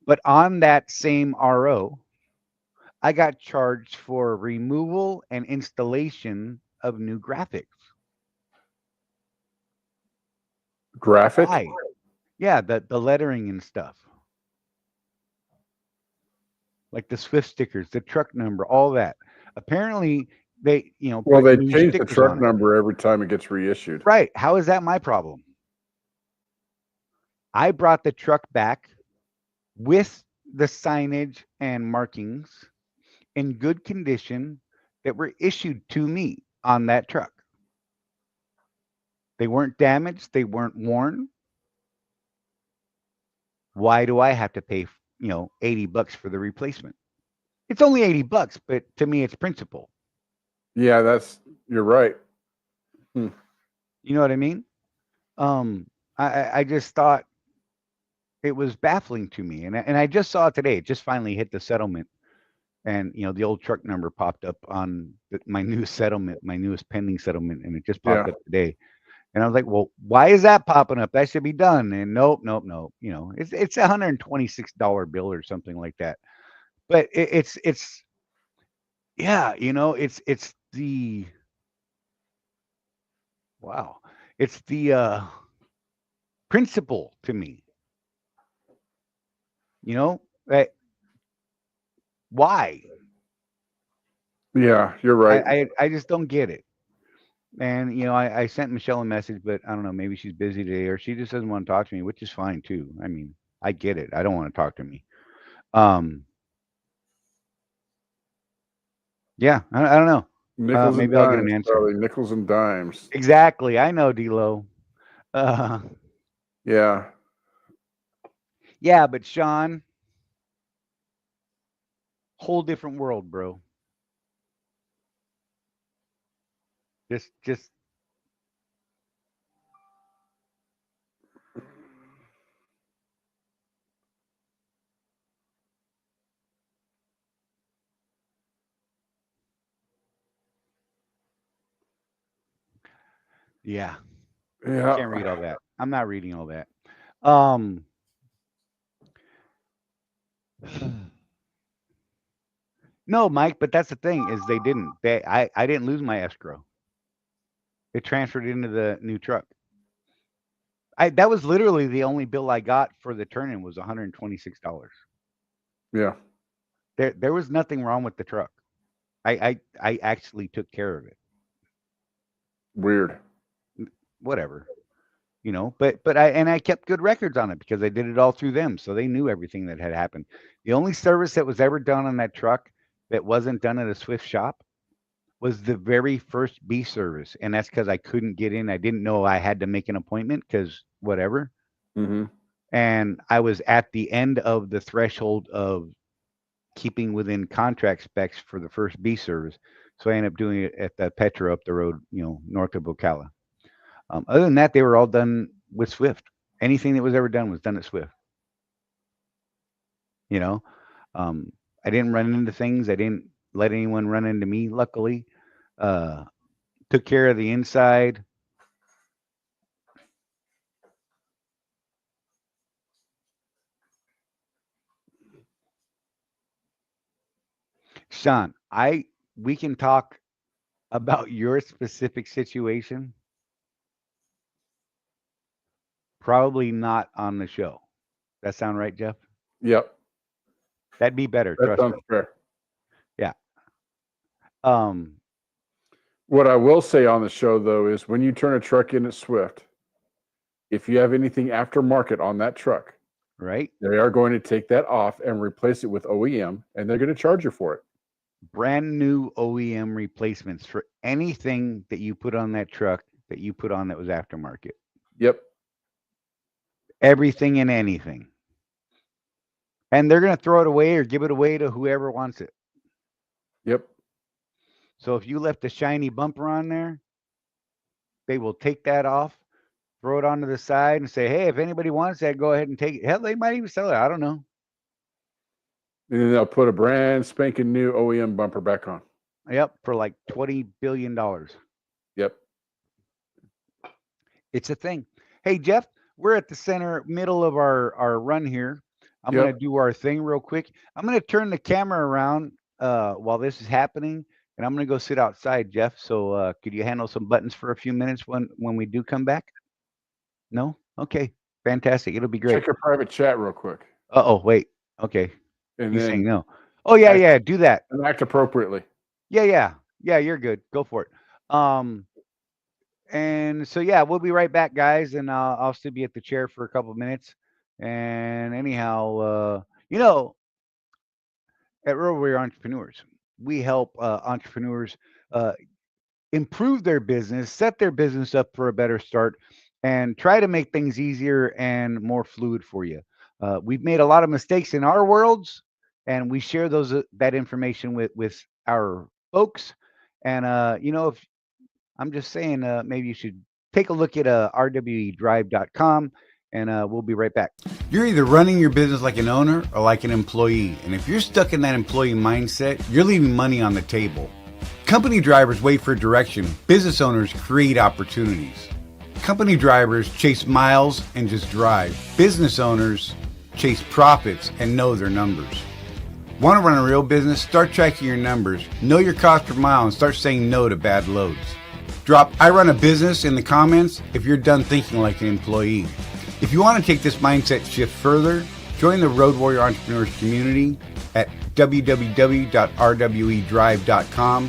But on that same RO, I got charged for removal and installation of new graphics. Graphic. Why? Yeah, the lettering and stuff, like the Swift stickers, the truck number, all that. Apparently, they Well, put they new change the stickers truck on it. number every time it gets reissued. Right? How is that my problem? I brought the truck back with the signage and markings in good condition that were issued to me on that truck. They weren't damaged. They weren't worn. Why do I have to pay, $80 for the replacement? It's only $80, but to me, it's principle. Yeah, you're right. Hmm. You know what I mean? Um, I just thought it was baffling to me, and I just saw it today. It just finally hit the settlement, and the old truck number popped up on my new settlement, my newest pending settlement, and it just Yeah. popped up today. And I was like, well, why is that popping up? That should be done. And nope, nope, nope. It's $126 bill or something like that. But it's yeah, it's the wow, it's the principle to me. You know, that Why? Yeah, you're right. I just don't get it. And I sent Michelle a message, but I don't know, maybe she's busy today or she just doesn't want to talk to me, which is fine too. I mean, I get it. I don't want to talk to me. Um, yeah, I don't know. Nickels and Maybe I'll get an dimes, answer. Charlie. Nickels and dimes. Exactly. I know, D'Lo. Uh, Yeah. yeah, but Sean, whole different world, bro. Just yeah. Yeah. Can't read all that. I'm not reading all that. Um, no, Mike, but that's the thing is they didn't. I didn't lose my escrow. It transferred into the new truck. That was literally the only bill I got for the turn-in was $126. Yeah. There was nothing wrong with the truck. I actually took care of it. Weird. Whatever, but I kept good records on it because I did it all through them, so they knew everything that had happened. The only service that was ever done on that truck that wasn't done at a Swift shop was the very first B service, and that's because I couldn't get in. I didn't know I had to make an appointment because whatever. Mm-hmm. And I was at the end of the threshold of keeping within contract specs for the first B service. So I ended up doing it at the Petra up the road, north of Ocala. Other than that, they were all done with Swift. Anything that was ever done was done at Swift. You know, I didn't run into things. I didn't let anyone run into me. Luckily, took care of the inside. Sean, we can talk about your specific situation. Probably not on the show. That sound right, Jeff? Yep. That'd be better. That Trust sounds me. fair. Yeah. What I will say on the show, though, is when you turn a truck in at Swift, if you have anything aftermarket on that truck, right? they are going to take that off and replace it with OEM, and they're going to charge you for it. Brand new OEM replacements for anything that you put on that truck that you put on that was aftermarket. Yep. Everything and anything. And they're going to throw it away or give it away to whoever wants it. Yep. So if you left a shiny bumper on there, they will take that off, throw it onto the side and say, hey, if anybody wants that, go ahead and take it. Hell, they might even sell it. I don't know. And then they'll put a brand spanking new OEM bumper back on. Yep, for like $20 billion. Yep. It's a thing. Hey, Jeff, we're at the middle of our run here. I'm going to do our thing real quick. I'm going to turn the camera around while this is happening, and I'm going to go sit outside, Jeff. So could you handle some buttons for a few minutes when we do come back? No? Okay. Fantastic. It'll be great. Check your private chat real quick. Uh-oh, wait. Okay. And He's then saying no. Oh, yeah, do that. And act appropriately. Yeah, you're good. Go for it. And so, yeah, we'll be right back, guys, and I'll still be at the chair for a couple of minutes. And anyhow, at Rural Warrior Entrepreneurs, we help entrepreneurs improve their business, set their business up for a better start, and try to make things easier and more fluid for you. We've made a lot of mistakes in our worlds, and we share that information with our folks. And if I'm just saying, maybe you should take a look at rwedrive.com, and we'll be right back. You're either running your business like an owner or like an employee. And if you're stuck in that employee mindset, you're leaving money on the table. Company drivers wait for direction. Business owners create opportunities. Company drivers chase miles and just drive. Business owners chase profits and know their numbers. Want to run a real business? Start tracking your numbers. Know your cost per mile and start saying no to bad loads. Drop I run a business in the comments if you're done thinking like an employee. If you want to take this mindset shift further, join the Road Warrior Entrepreneurs community at www.rwedrive.com,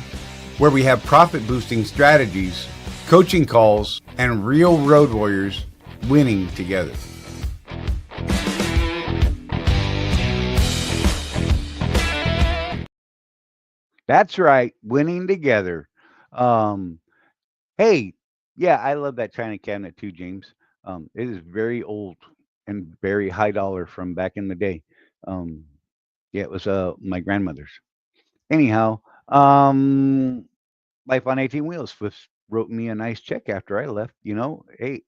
where we have profit boosting strategies, coaching calls, and real road warriors winning together. That's right, winning together. Um, hey, yeah, I love that China cabinet too, James. It is very old and very high dollar from back in the day. Um, yeah, it was my grandmother's. Anyhow, Life on 18 Wheels wrote me a nice check after I left. Hey,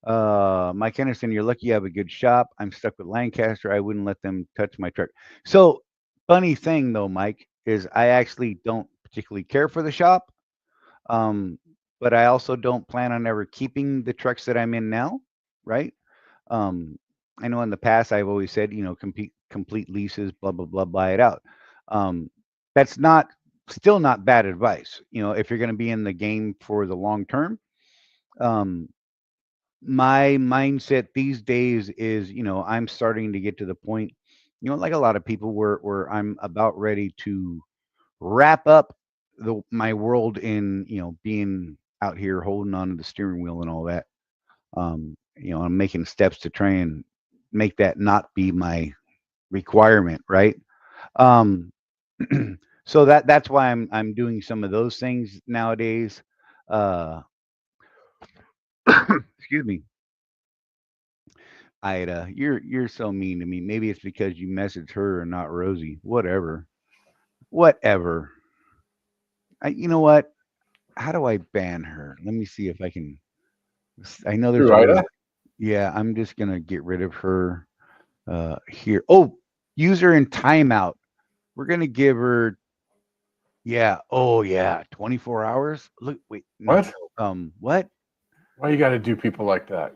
Mike Henderson, you're lucky you have a good shop. I'm stuck with Lancaster. I wouldn't let them touch my truck. So, funny thing though, Mike, is I actually don't particularly care for the shop. Um, but I also don't plan on ever keeping the trucks that I'm in now, right? Um, I know in the past I've always said, complete leases, blah blah blah, buy it out. Um, that's not still not bad advice. If you're going to be in the game for the long term. Um, my mindset these days is, I'm starting to get to the point, like a lot of people, where I'm about ready to wrap up my world in, being out here holding on to the steering wheel and all that. I'm making steps to try and make that not be my requirement, right? Um, so that's why I'm doing some of those things nowadays. Uh, excuse me, Ida, you're so mean to me. Maybe it's because you messaged her and not Rosie. Whatever, whatever. You know what? How do I ban her? Let me see if I can. I know there's True, a way. Ida. Yeah, I'm just gonna get rid of her here. Oh, user in timeout. We're gonna give her. Yeah. Oh yeah. 24 hours. Look. Wait. No. What? What? Why you got to do people like that?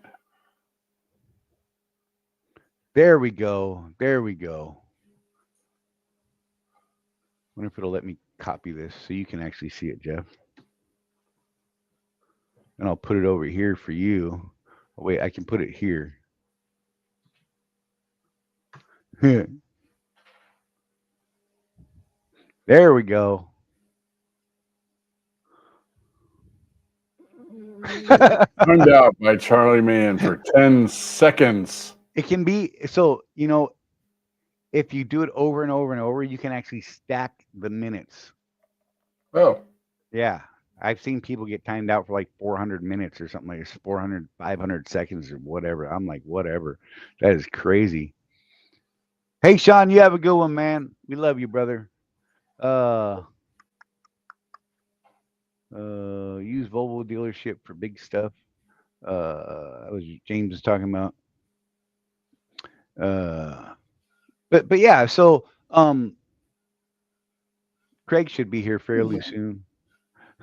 There we go. There we go. Wonder if it'll let me copy this so you can actually see it, Jeff. And I'll put it over here for you. Oh, wait, I can put it here. There we go. Timed out by Charlie Mann for 10 seconds. It can be so, if you do it over and over and over, you can actually stack the minutes. Oh, Yeah. I've seen people get timed out for like 400 minutes or something like this, 400, 500 seconds or whatever. I'm like, whatever. That is crazy. Hey, Sean, you have a good one, man. We love you, brother. Uh, use Volvo dealership for big stuff. That was James was talking about. Uh, but yeah, so Craig should be here fairly soon.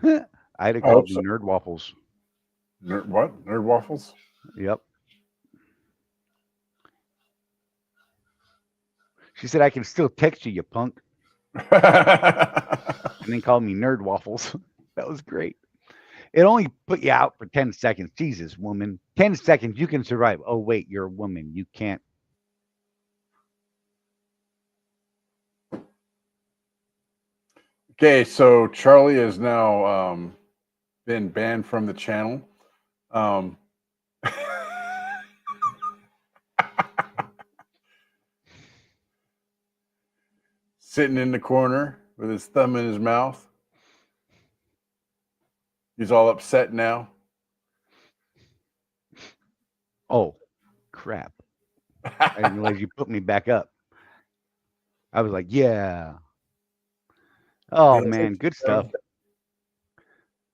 Ida I hope called me so. nerd waffles. What? Nerd waffles? Yep. She said I can still text you, you punk, and then called me nerd waffles. That was great. It only put you out for 10 seconds. Jesus, woman. 10 seconds, you can survive. Oh, wait, you're a woman. You can't. Okay, so Charlie has now been banned from the channel. Um, sitting in the corner with his thumb in his mouth. He's all upset now. Oh, crap. I didn't realize you put me back up. I was like, yeah. Oh, man, good stuff.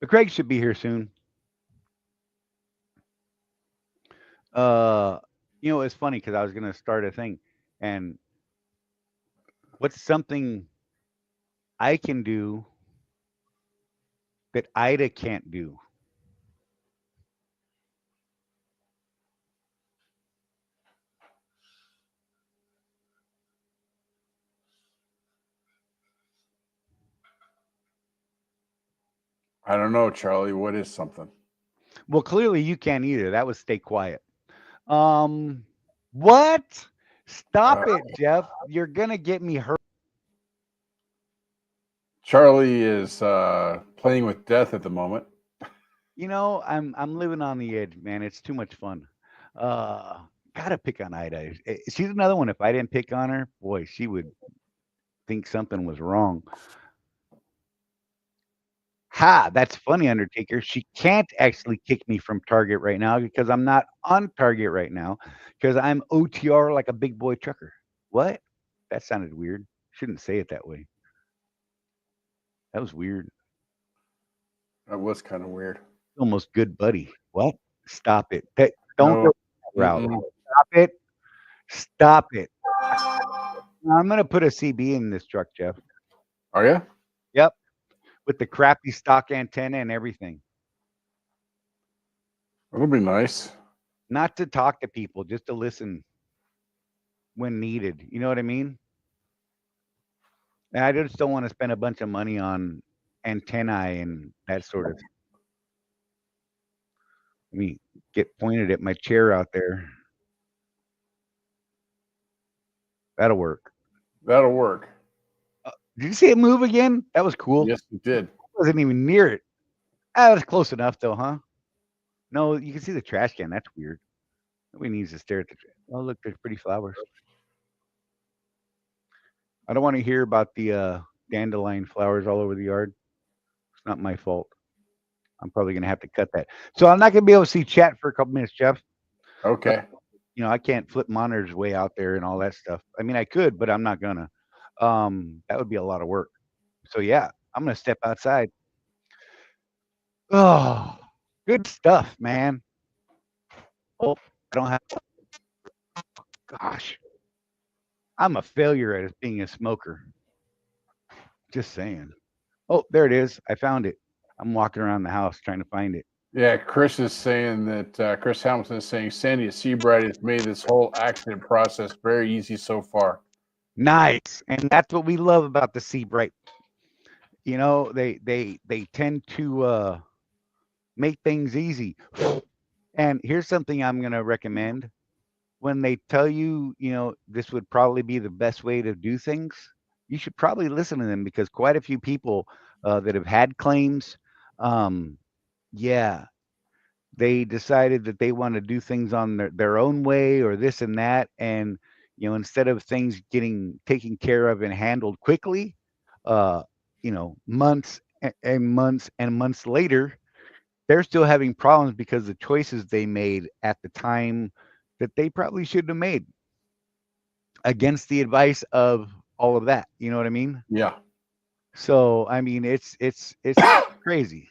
But Craig should be here soon. Uh, it's funny because I was gonna start a thing, and what's something I can do that Ida can't do? I don't know, Charlie. What is something? Well, clearly you can't either. That was stay quiet. What? Stop it, Jeff. You're gonna get me hurt. Charlie is playing with death at the moment. I'm living on the edge, man. It's too much fun. Uh, gotta pick on Ida. She's another one. If I didn't pick on her, boy, she would think something was wrong. Ha! That's funny, Undertaker. She can't actually kick me from Target right now because I'm not on Target right now because I'm OTR like a big boy trucker. What? That sounded weird. Shouldn't say it that way. That was weird. That was kind of weird. Almost good buddy. What? Stop it. Don't No. go that route. Stop it. Stop it. I'm gonna put a CB in this truck, Jeff. Are you? Yep. With the crappy stock antenna and everything. That'll be nice. Not to talk to people, just to listen when needed. You know what I mean? And I just don't want to spend a bunch of money on antennae and that sort of thing. Let me get pointed at my chair out there. That'll work. That'll work. Did you see it move again? That was cool. Yes, you did. I wasn't even near it. That was close enough, though, huh? No, you can see the trash can. That's weird. Nobody needs to stare at the. Oh, look, there's pretty flowers. I don't want to hear about the dandelion flowers all over the yard. It's not my fault. I'm probably going to have to cut that. So I'm not going to be able to see chat for a couple minutes, Jeff. Okay. I can't flip monitors way out there and all that stuff. I mean, I could, but I'm not gonna. That would be a lot of work. So yeah, I'm gonna step outside. Oh, good stuff, man. Oh, I don't have. Gosh, I'm a failure at being a smoker. Just saying. Oh, there it is. I found it. I'm walking around the house trying to find it. Yeah, Chris is saying that Chris Hamilton is saying Sandy at Seabright has made this whole accident process very easy so far. Nice, and that's what we love about the Seabright. They tend to make things easy. And here's something I'm going to recommend. When they tell you, this would probably be the best way to do things, you should probably listen to them because quite a few people that have had claims, yeah, they decided that they want to do things on their own way or this and that. And, instead of things getting taken care of and handled quickly, uh, months and months and months later, they're still having problems because the choices they made at the time that they probably shouldn't have made against the advice of all of that. You know what I mean? Yeah. So I mean, it's crazy.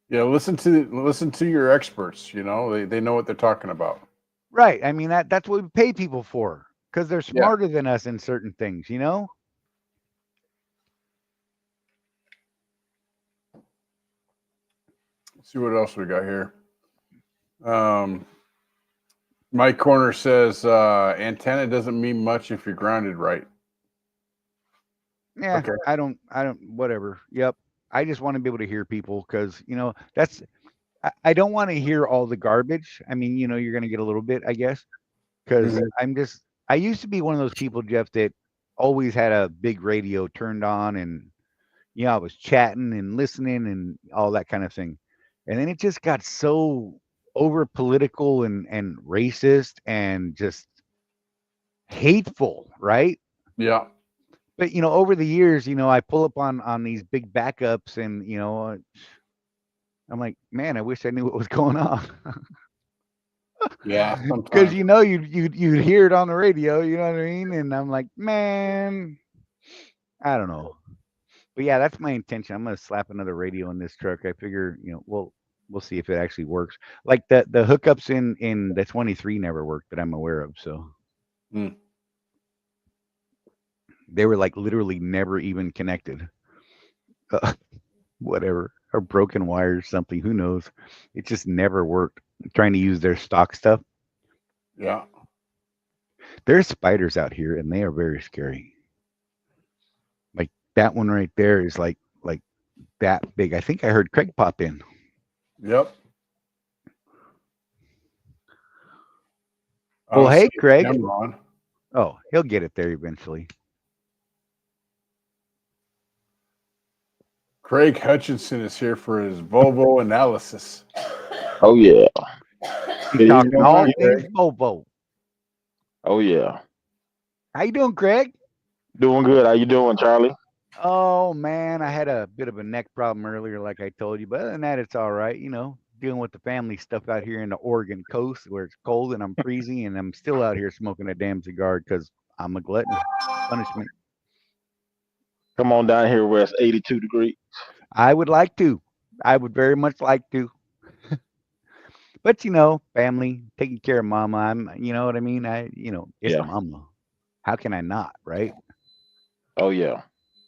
Yeah, listen to your experts. They know what they're talking about. Right. I mean that's what we pay people for because they're Yeah. smarter than us in certain things. Let's see what else we got here. Mike Corner says antenna doesn't mean much if you're grounded right. Yeah. Okay. I don't. Whatever. Yep. I just want to be able to hear people because that's. I don't want to hear all the garbage. I mean, you're going to get a little bit, I guess, because I used to be one of those people, Jeff, that always had a big radio turned on and, I was chatting and listening and all that kind of thing. And then it just got so over political and racist and just hateful, right? Yeah. But, over the years, I pull up on these big backups and, I'm like, man, I wish I knew what was going on. Yeah. Because you'd hear it on the radio, you know what I mean? And I'm like, man, I don't know. But yeah, that's my intention. I'm gonna slap another radio in this truck. I figure, we'll see if it actually works. Like the hookups in the 23 never worked that I'm aware of. So they were like literally never even connected. Whatever, or broken wires, something. Who knows? It just never worked. Trying to use their stock stuff. Yeah. There's spiders out here, and they are very scary. Like that one right there is like that big. I think I heard Craig pop in. Yep. Well, hey, Craig. On. Oh, he'll get it there eventually. Craig Hutchinson is here for his Volvo analysis. Oh yeah. He's Good talking evening, all Hey, things Craig. Volvo. Oh yeah. How you doing, Craig? Doing good. How you doing, Charlie? Oh man, I had a bit of a neck problem earlier, like I told you, but other than that, it's all right. Dealing with the family stuff out here in the Oregon coast where it's cold and I'm freezing, and I'm still out here smoking a damn cigar because I'm a glutton. Punishment. Come on down here where it's 82 degrees. I would like to. I would very much like to. But family, taking care of mama. You know what I mean? It's Yeah. mama. How can I not, right? Oh yeah.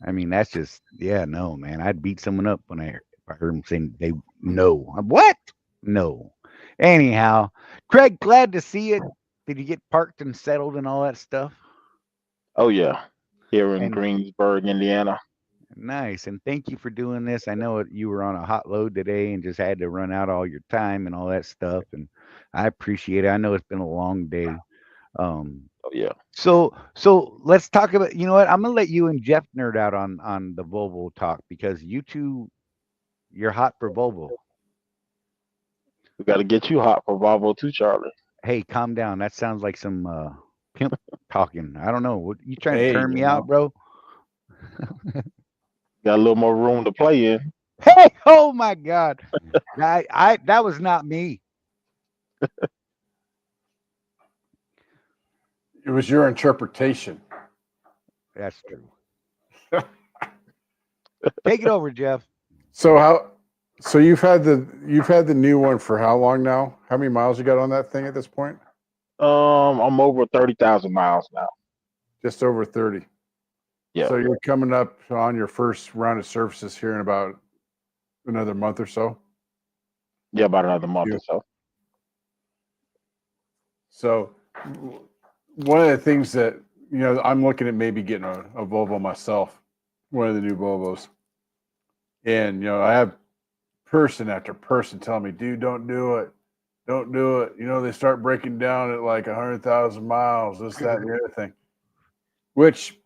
I mean, that's just, yeah, no, man. I'd beat someone up if I heard them saying they no. What? No. Anyhow, Craig, glad to see it. Did you get parked and settled and all that stuff? Oh yeah. Here in And Greensburg, Indiana. nice. And thank you for doing this. I know you were on a hot load today and just had to run out all your time and all that stuff. And I appreciate it. I know it's been a long day. Um, Oh yeah. so let's talk about. You know what? I'm gonna let you and Jeff nerd out on the Volvo talk because you two, you're hot for Volvo. We got to get you hot for Volvo too, Charlie. Hey, calm down. That sounds like some pimp talking. I don't know. What you trying to Hey, turn me out, bro? Got a little more room to play in. Hey, oh my God. I that was not me. it was your interpretation. That's true. Take it over, Jeff. So you've had the new one for how long now? How many miles you got on that thing at this point? I'm over 30,000 miles now. Just over 30. Yeah. So you're coming up on your first round of services here in about another month or so. Yeah, about another month You- or so. So one of the things that I'm looking at maybe getting a Volvo myself, one of the new Volvos, and I have person after person telling me, "Dude, don't do it, don't do it." They start breaking down at like 100,000 miles, this, that, and the other thing. Which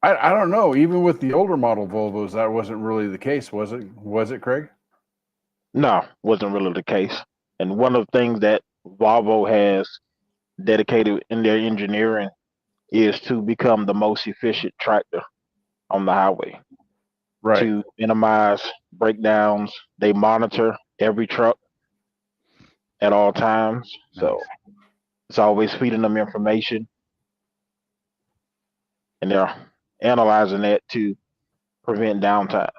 I don't know. Even with the older model Volvos, that wasn't really the case, was it? Was it, Craig? No, wasn't really the case. And one of the things that Volvo has dedicated in their engineering is to become the most efficient tractor on the highway Right. to minimize breakdowns. They monitor every truck at all times. So Nice. it's always feeding them information and they're analyzing that to prevent downtime.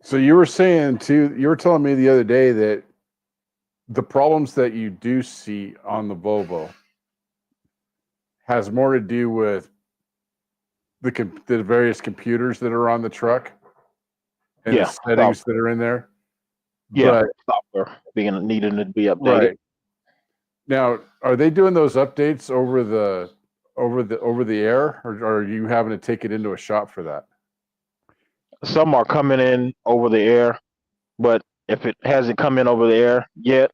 So you were saying too, you were telling me the other day that the problems that you do see on the Volvo has more to do with the various computers that are on the truck and Yeah, the settings that are in there. Yeah, But software being needing to be updated. right now, are they doing those updates over the air, or are you having to take it into a shop for that? Some are coming in over the air, but if it hasn't come in over the air yet,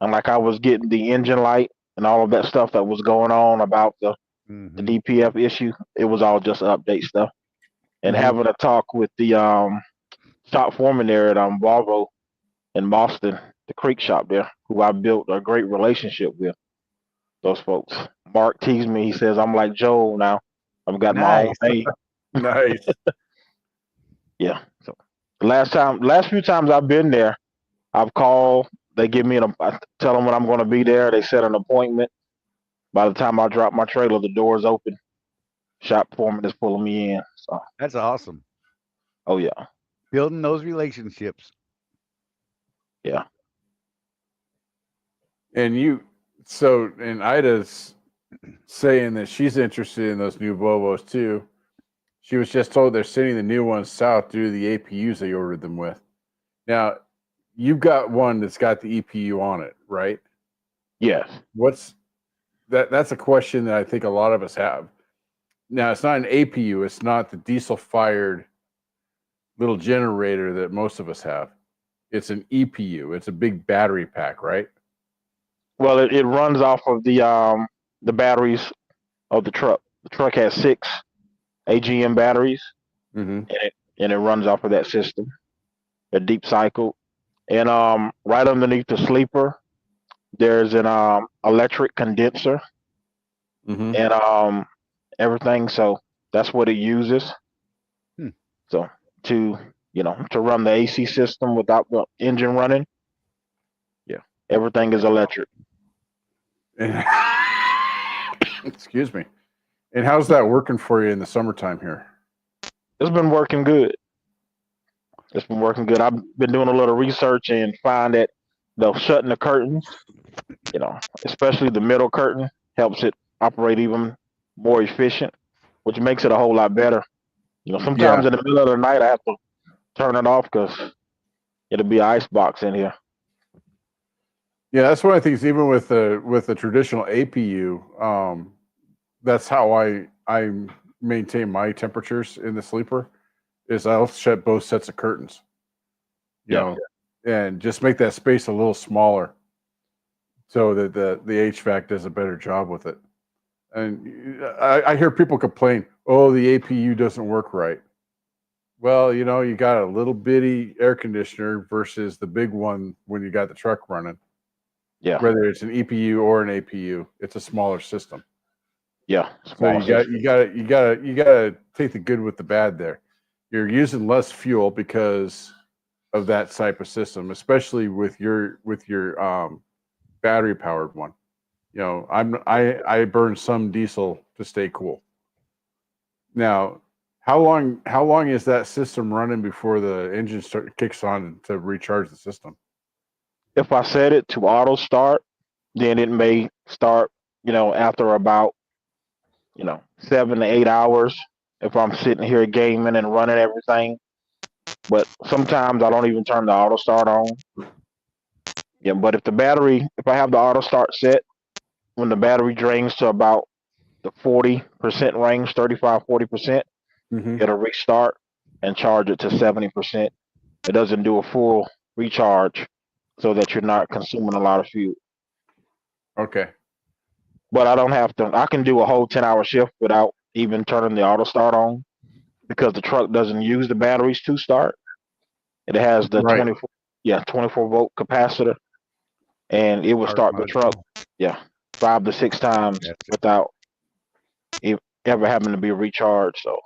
and like I was getting the engine light and all of that stuff that was going on about the Mhm. DPF issue, it was all just update stuff. And Mhm. having a talk with the shop foreman there at Volvo in Boston, the Creek shop there, who I built a great relationship with. Those folks. Mark teased me. He says I'm like Joel now. I've got my own Nice. bay. Nice. Yeah. So the last few times I've been there, I've called. They give me I tell them when I'm going to be there. They set an appointment. By the time I drop my trailer, the door's open. Shop foreman is pulling me in. So, That's awesome. oh yeah, Building those relationships. yeah, And Ida's saying that she's interested in those new Volvos too. She was just told they're sending the new ones south due to the APUs they ordered them with. Now, you've got one that's got the EPU on it, right? yes, What's that? That's a question that I think a lot of us have. Now, it's not an APU. It's not the diesel-fired little generator that most of us have. It's an EPU. It's a big battery pack, right? Well, it runs off of the batteries of the truck. The truck has 6 AGM batteries, Mm-hmm. and and it runs off of that system, a deep cycle. And right underneath the sleeper, there's an electric condenser Mm-hmm. and everything. So that's what it uses. Hmm. So to to run the AC system without the engine running, yeah, everything is electric. Excuse me. And how's that working for you in the summertime here? It's been working good. It's been working good. I've been doing a little research and find that shutting the curtains, especially the middle curtain, helps it operate even more efficient, which makes it a whole lot better. Yeah. Sometimes in the middle of the night I have to turn it off because it'll be an ice box in here. Yeah, that's one of the things. Even with the traditional APU, that's how I maintain my temperatures in the sleeper. Is I'll shut both sets of curtains, you Yeah. know, and just make that space a little smaller, so that the HVAC does a better job with it. And I hear people complain, "Oh, the APU doesn't work right." Well, you got a little bitty air conditioner versus the big one when you got the truck running. Yeah. Whether it's an EPU or an APU, it's a smaller system. Yeah. So Small system. you gotta take the good with the bad there. You're using less fuel because of that type of system, especially with your battery powered one. I burn some diesel to stay cool. Now, how long is that system running before the engine kicks on to recharge the system? If I set it to auto start, then it may start, after about, 7 to 8 hours if I'm sitting here gaming and running everything. But sometimes I don't even turn the auto start on. Yeah, but if I have the auto start set, when the battery drains to about the 40% range, 35-40%, Mm-hmm. it'll restart and charge it to 70%. It doesn't do a full recharge so that you're not consuming a lot of fuel. Okay. But I don't have to. I can do a whole 10-hour shift without even turning the auto start on because the truck doesn't use the batteries to start. It has the Right. 24 volt capacitor, and it will Start start the truck, module. 5 to 6 times That's it. without ever having to be recharged. So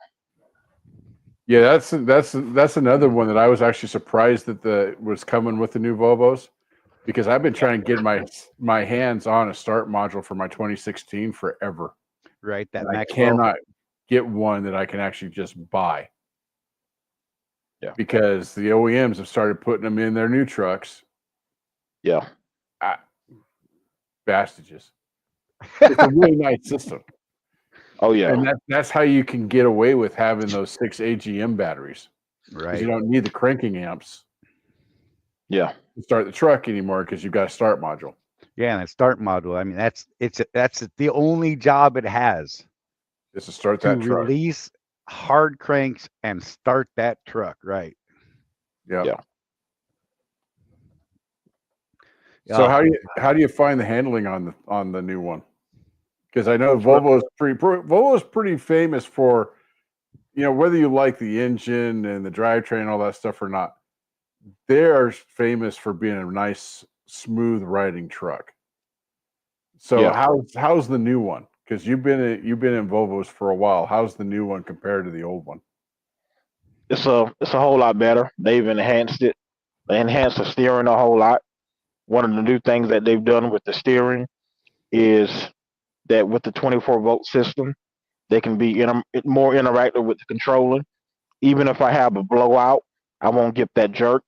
Yeah, that's another one that I was actually surprised that was coming with the new Volvos, because I've been trying to get my hands on a start module for my 2016 forever. Right, that And I Maxwell. cannot get one that I can actually just buy. Yeah. Because the OEMs have started putting them in their new trucks. yeah, Bastages. It's a really nice system. oh yeah, And that's how you can get away with having those 6 AGM batteries. Because Right. you don't need the cranking amps yeah, to start the truck anymore, because you've got a start module. Yeah, and that start module. I mean, that's the only job it has Just to start to that truck. release hard cranks and start that truck. Right. Yeah. yeah. So Yeah. how do you find the handling on the new one? Because I know Volvo is pretty famous for, whether you like the engine and the drivetrain and all that stuff or not, they are famous for being a nice, smooth riding truck. So Yeah. how's the new one? Because you've been in Volvos for a while. How's the new one compared to the old one? It's a whole lot better. They've enhanced it. They enhanced the steering a whole lot. One of the new things that they've done with the steering is that with the 24 volt system, they can be more interactive with the controller. Even if I have a blowout, I won't get that jerk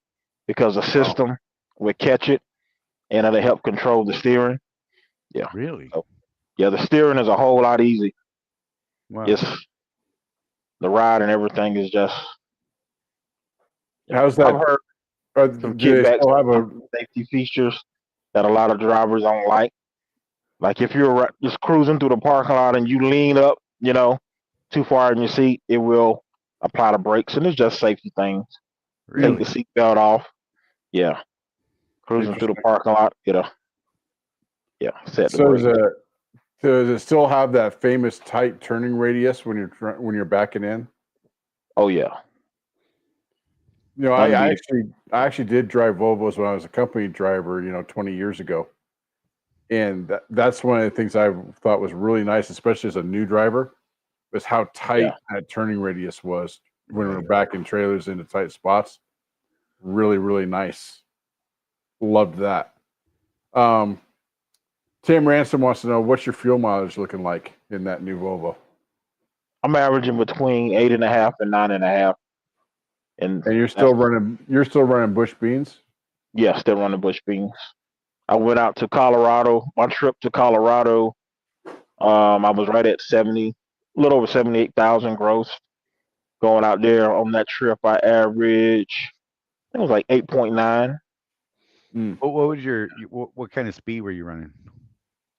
because the system will catch it and it'll help control the steering. Yeah. Really? So, yeah, the steering is a whole lot easy. Wow. It's the ride and everything is just. How's that? I've heard some Do they kickbacks, still have a safety features that a lot of drivers don't like. Like if you're just cruising through the parking lot and you lean up, too far in your seat, it will apply the brakes, and it's just safety things. Take Really? the seatbelt off. Yeah, cruising through the Interesting. parking lot, set the So brakes. does it still have that famous tight turning radius when you're backing in? Oh yeah, You know, Wanna be I actually did drive Volvos when I was a company driver, 20 years ago. And that's one of the things I thought was really nice, especially as a new driver, was how tight yeah. that turning radius was when we Right. were back in trailers into tight spots. Really, really nice. Loved that. Um, Tim Ransom wants to know, what's your fuel mileage looking like in that new Volvo? I'm averaging between 8.5 and 9.5, and And that's you're still running bush beans? yeah, still running bush beans. I went out to Colorado. My trip to Colorado, I was right at 70, a little over 78,000 gross. Going out there on that trip, I averaged, I think it was like 8.9. What was what kind of speed were you running?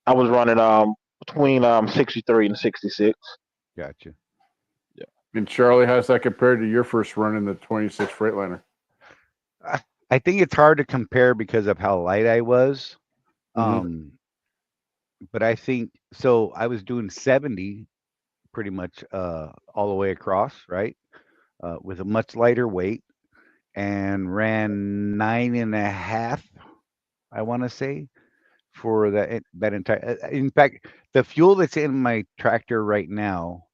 I was running between 63 and 66. Gotcha. Yeah. And Charlie, how's that compared to your first run in the 26 Freightliner? I think it's hard to compare because of how light I was. Mhm. But I think so. I was doing 70 pretty much all the way across, right? With a much lighter weight and ran 9.5, I want to say, for that entire. In fact, the fuel that's in my tractor right now,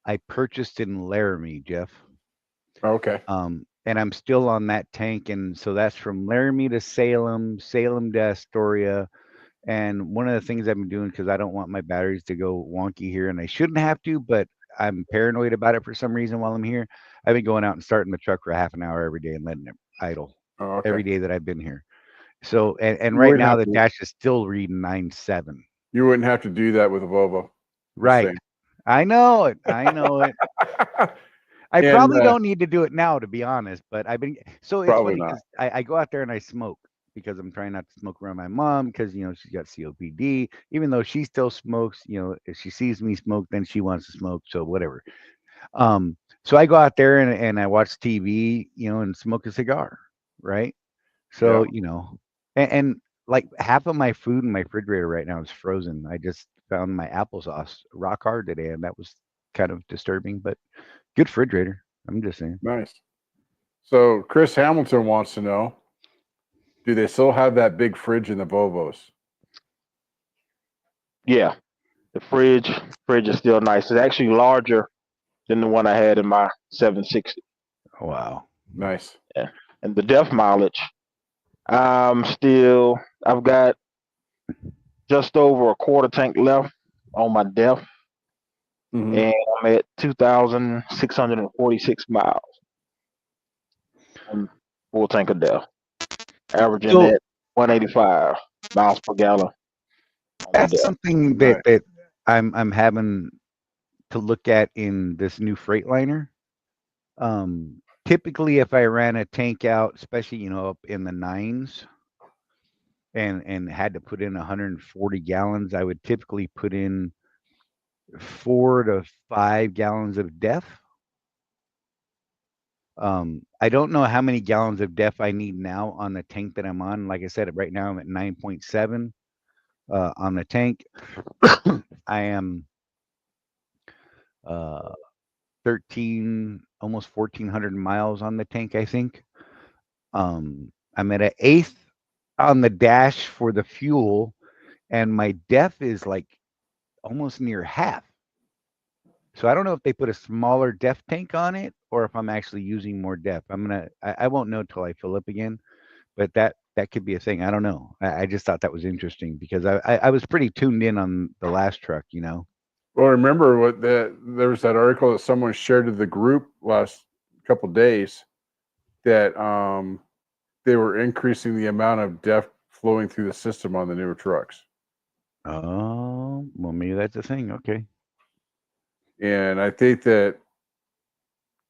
I purchased in Laramie, Jeff. Okay. And I'm still on that tank, and so that's from Laramie to Salem, Salem to Astoria. And one of the things I've been doing, because I don't want my batteries to go wonky here, and I shouldn't have to, but I'm paranoid about it for some reason while I'm here. I've been going out and starting the truck for half an hour every day and letting it idle Oh, okay. every day that I've been here. So, and You right wouldn't now have the to. dash is still reading 9.7. You wouldn't have to do that with a Volvo. Just Right. saying. I know it. I know it. I And probably don't need to do it now, to be honest. But I've been so it's probably funny not. because I go out there and I smoke because I'm trying not to smoke around my mom because she's got COPD. Even though she still smokes, if she sees me smoke, then she wants to smoke. So whatever. So I go out there and I watch TV, and smoke a cigar, right? Yeah. So and like half of my food in my refrigerator right now is frozen. I just found my applesauce rock hard today, and that was kind of disturbing, but good refrigerator. I'm just saying. Nice. So Chris Hamilton wants to know, do they still have that big fridge in the Volvos? Yeah, the fridge is still nice. It's actually larger than the one I had in my 760. Wow. Nice. Yeah, and the def mileage, I've got just over a quarter tank left on my def, Mhm. and I'm at 2,646 miles on full tank of def, averaging So at 185 miles per gallon on the that's def. something Nice. that I'm having to look at in this new Freightliner. Typically, if I ran a tank out, especially up in the nines, and had to put in 140 gallons, I would typically put in 4 to 5 gallons of def. I don't know how many gallons of def I need now on the tank that I'm on. Like I said, right now I'm at 9.7 on the tank. I am 13, almost 1,400 miles on the tank, I think. I'm at an eighth on the dash for the fuel, and my def is like almost near half. So I don't know if they put a smaller def tank on it or if I'm actually using more def. I won't know till I fill up again, but that could be a thing. I don't know. I just thought that was interesting because I was pretty tuned in on the last truck. Well, remember there was that article that someone shared to the group last couple days that they were increasing the amount of def flowing through the system on the newer trucks. Oh, well, maybe that's a thing. Okay. And I think that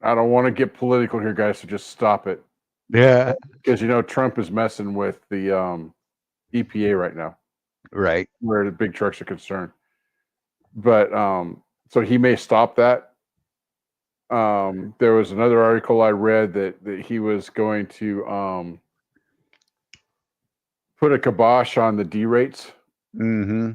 I don't want to get political here, guys, so just stop it. Yeah. Because Trump is messing with the EPA right now, Right. where the big trucks are concerned. But so he may stop that. There was another article I read that he was going to put a kibosh on the D rates. Mm-hmm.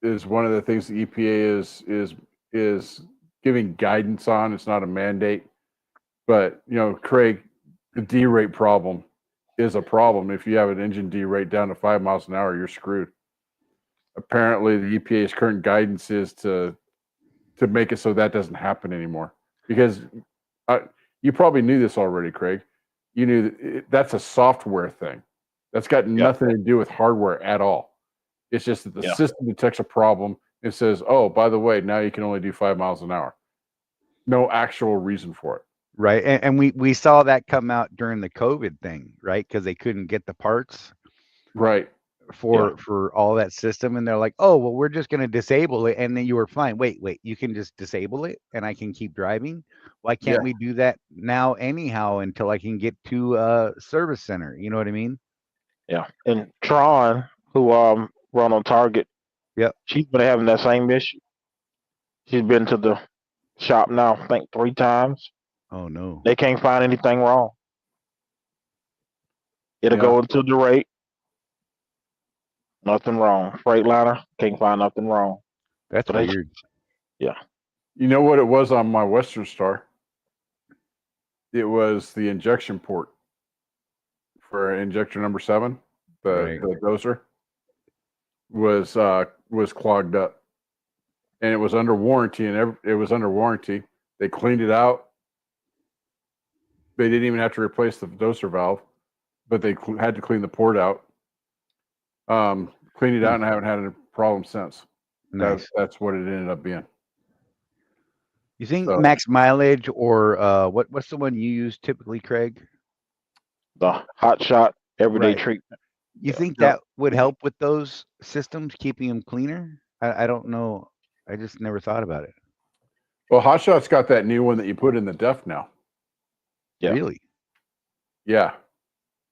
Is one of the things the EPA is giving guidance on. It's not a mandate. But Craig, the D-rate problem is a problem. If you have an engine D-rate down to 5 miles an hour, you're screwed. Apparently, the EPA's current guidance is to make it so that doesn't happen anymore. Because you probably knew this already, Craig. You knew that's a software thing. That's got nothing to do with hardware at all. It's just that the system detects a problem and says, "Oh, by the way, now you can only do 5 miles an hour." No actual reason for it. Right. And we saw that come out during the COVID thing, right? Because they couldn't get the parts Right. for all that system, and they're like, "Oh, well, we're just going to disable it," and then you were fine. Wait, you can just disable it, and I can keep driving. Why can't we do that now anyhow until I can get to a service center? You know what I mean? Yeah. And Tron, who run on Target, Yep. she's been having that same issue. She's been to the shop now, I think 3 times. Oh no. They can't find anything wrong. It'll go into the rate. Nothing wrong. Freightliner can't find nothing wrong. That's weird. Yeah. You know what it was on my Western Star? It was the injection port for injector number 7. The doser was clogged up, and it was under warranty. They cleaned it out. They didn't even have to replace the doser valve, but they had to clean the port out. Cleaned it out, and I haven't had a problem since. Nice. That's what it ended up being. You think max mileage or what's the one you use typically, Craig? The Hot Shot everyday treatment. You think that would help with those systems, keeping them cleaner? I don't know. I just never thought about it. Well, Hot Shot's got that new one that you put in the DEF now. Yeah. Really? Yeah.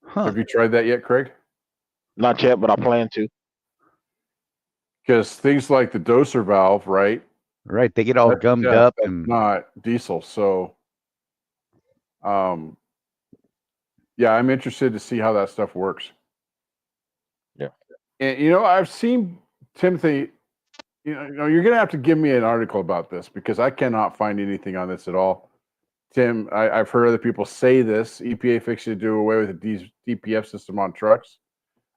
Huh. Have you tried that yet, Craig? Not yet, but I plan to. Because things like the doser valve, right? Right, they get all gummed up and not diesel. So, yeah, I'm interested to see how that stuff works. Yeah, and I've seen Timothy. You're going to have to give me an article about this because I cannot find anything on this at all. Tim, I've heard other people say this. EPA fixing to do away with the DPF system on trucks.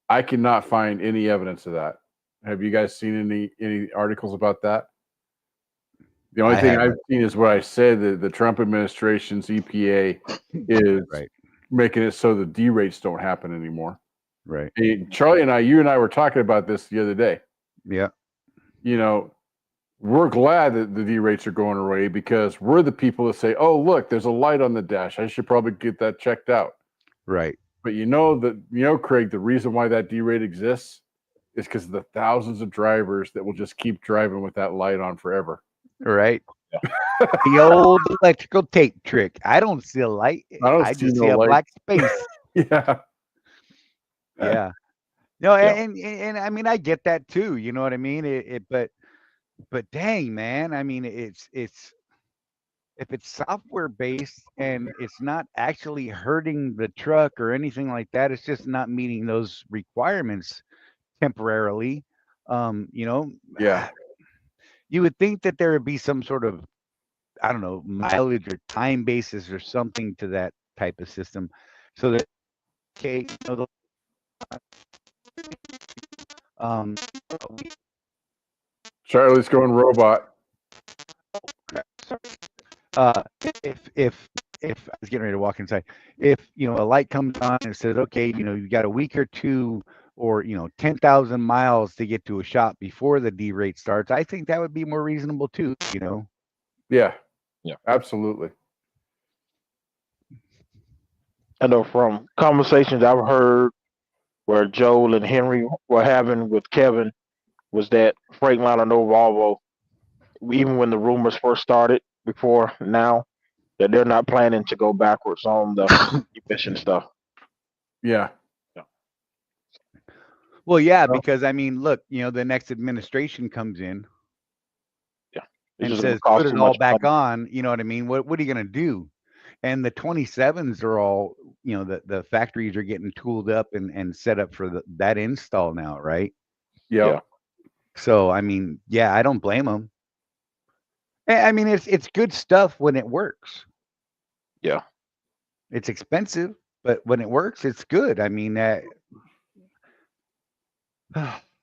I cannot find any evidence of that. Have you guys seen any articles about that? The only thing I've seen is what I said, that the Trump administration's EPA is making it so the D rates don't happen anymore. Right. Hey, Charlie and you and I were talking about this the other day. Yeah. We're glad that the D rates are going away because we're the people that say, "Oh, look, there's a light on the dash. I should probably get that checked out." Right. But Craig, the reason why that D rate exists is because of the thousands of drivers that will just keep driving with that light on forever. Right. Yeah. The old electrical tape trick. I don't see a light. I just see a black space. Yeah. Yeah. No, and I mean I get that too. You know what I mean? But dang, man, I mean it's if it's software based and it's not actually hurting the truck or anything like that, it's just not meeting those requirements temporarily. Yeah. You would think that there would be some sort of, I don't know, mileage or time basis or something to that type of system, so that Charlie's going robot. If I was getting ready to walk inside, if a light comes on and says, okay, you got a week or two or 10,000 miles to get to a shop before the D rate starts, I think that would be more reasonable too. Yeah, absolutely. I know from conversations I've heard where Joel and Henry were having with Kevin was that Freightliner no Volvo, even when the rumors first started before now, that they're not planning to go backwards on the emission stuff. Yeah. Well, yeah, because I mean, look, the next administration comes in, and says put it all back on. You know what I mean? What are you going to do? And the 27s are all, the factories are getting tooled up and set up for that install now, right? Yeah. So I mean, yeah, I don't blame them. I mean, it's good stuff when it works. Yeah. It's expensive, but when it works, it's good. I mean, I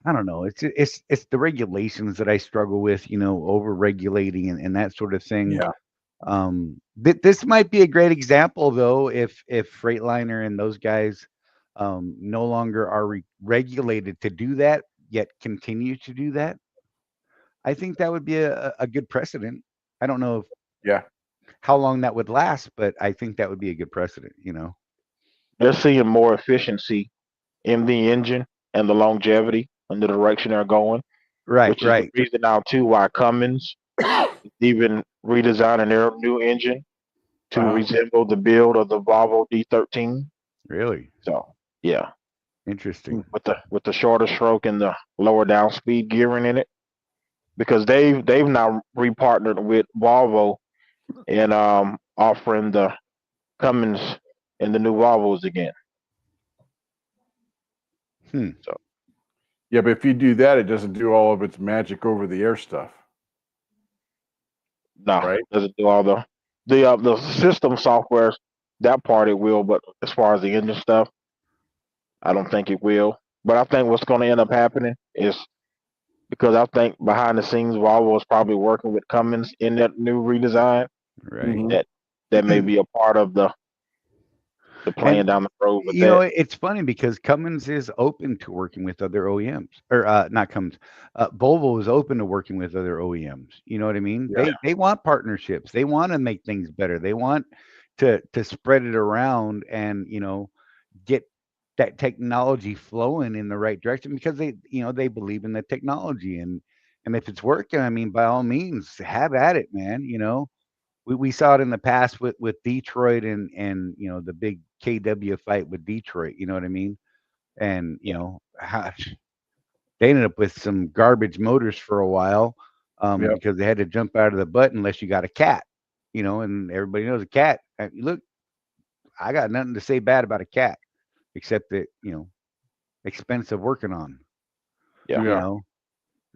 don't know. It's the regulations that I struggle with. Over regulating and that sort of thing. Yeah. This might be a great example, though, if Freightliner and those guys no longer are regulated to do that, yet continue to do that. I think that would be a good precedent. I don't know Yeah. how long that would last, but I think that would be a good precedent. They're seeing more efficiency in the engine and the longevity and the direction they're going, Right, which is the right, reason now too why Cummins is even redesigning their new engine to Uh-huh. resemble the build of the Volvo D13. really So yeah, interesting. with the shorter stroke and the lower down speed gearing in it, because they've now repartnered with Volvo and offering the Cummins and the new Volvos again. Hmm. So Yeah, but if you do that, it doesn't do all of its magic over the air stuff, no, right? doesn't do all the system software. That part it will, but as far as the engine stuff, I don't think it will. But I think what's going to end up happening is because I think behind the scenes, Volvo is probably working with Cummins in that new redesign. Right. Mhm. That may be a part of the And plan down the road with that. it's funny because Cummins is open to working with other OEMs, or not Cummins. Volvo is open to working with other OEMs. You know what I mean? Yeah. They want partnerships. They want to make things better. They want to spread it around and get that technology flowing in the right direction because they believe in the technology and if it's working, I mean, by all means, have at it, man. We saw it in the past with Detroit and the big KW fight with Detroit. You know what I mean? And they ended up with some garbage motors for a while Yep. because they had to jump out of the butt unless you got a cat. And everybody knows a cat. Look, I got nothing to say bad about a cat except that expensive working on. Yeah. You Yeah. know,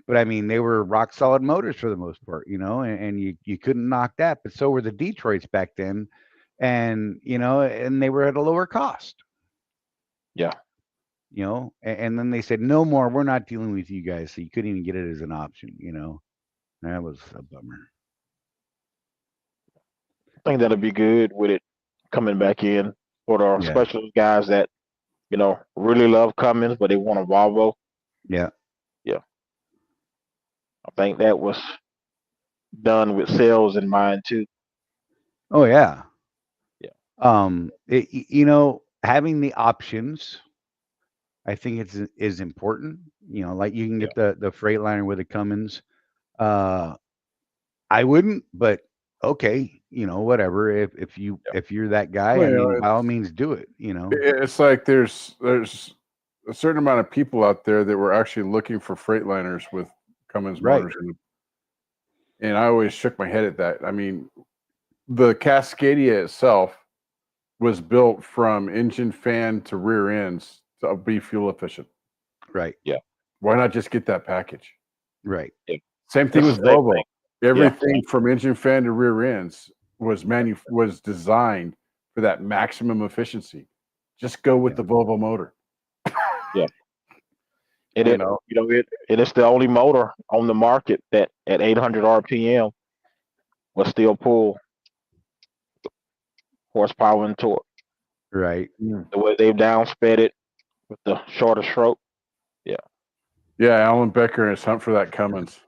but I mean, they were rock solid motors for the most part, and you couldn't knock that. But so were the Detroits back then, and they were at a lower cost, Yeah. and then they said, no more, we're not dealing with you guys. So you couldn't even get it as an option, that was a bummer. I think that'll be good with it coming back in for the Yeah. specialist guys that really love Cummins, but they want a Volvo. Yeah. Yeah, I think that was done with sales in mind too. Oh yeah. Yeah. Having the options, I think is important. Like you can Yeah. get the Freightliner with a Cummins. I wouldn't, but okay, whatever. Yeah. If you're that guy, I Well, mean, by all means, do it. it's like there's a certain amount of people out there that were actually looking for Freightliners with Cummins Right, motors, and I always shook my head at that. I mean, the Cascadia itself was built from engine fan to rear ends to be fuel efficient. right, Yeah. Why not just get that package? right, Same thing That's with the same Volvo. thing. Everything from engine fan to rear ends was designed for that maximum efficiency. Just go with yeah, the Volvo motor. Yeah. And You it, know, it is the only motor on the market that at 800 RPM will still pull horsepower and torque. right. The way they've downsped it with the shorter stroke. Yeah. yeah, Alan Becker and his hunt for that Cummins.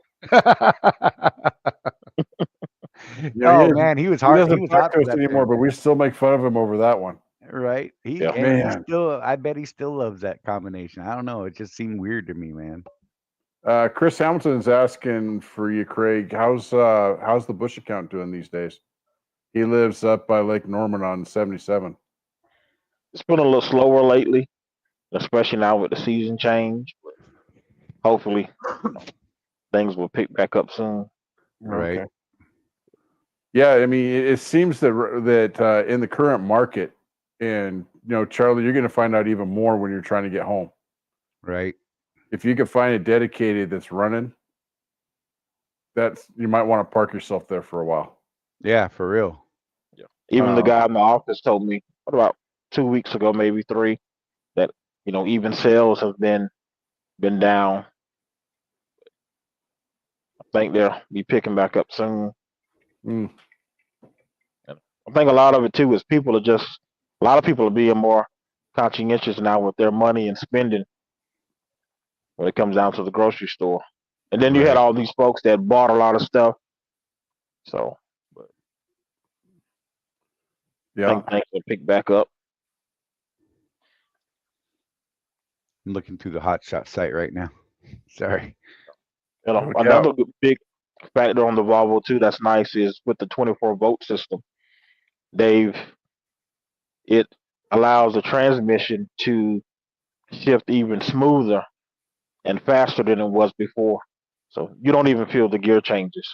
You know, Oh man, he was he hard. He doesn't was talk hot to for us that anymore, thing, but we still make fun of him over that one. right? He Yeah. and he Man. still, I bet he still loves that combination. I don't know. It just seemed weird to me, man. Chris Hamilton's asking for you, Craig. How's the bush account doing these days? He lives up by Lake Norman on 77. It's been a little slower lately, especially now with the season change. But hopefully things will pick back up soon. Right. Okay. Yeah, I mean, it seems that in the current market, and Charlie, you're going to find out even more when you're trying to get home. Right. If you can find a dedicated that's running, you might want to park yourself there for a while. Yeah, for real. Even the guy in the office told me, what about 2 weeks ago, maybe three, that even sales have been down. I think they'll be picking back up soon. Mm. I think a lot of it too is a lot of people are being more conscientious now with their money and spending when it comes down to the grocery store. And then you had Right. all these folks that bought a lot of stuff. So but I Yeah. think things will pick back up. I'm looking through the hot shot site right now. Sorry. No doubt. Another big factor on the Volvo too that's nice is with the 24-volt system. They've it allows the transmission to shift even smoother and faster than it was before. So you don't even feel the gear changes.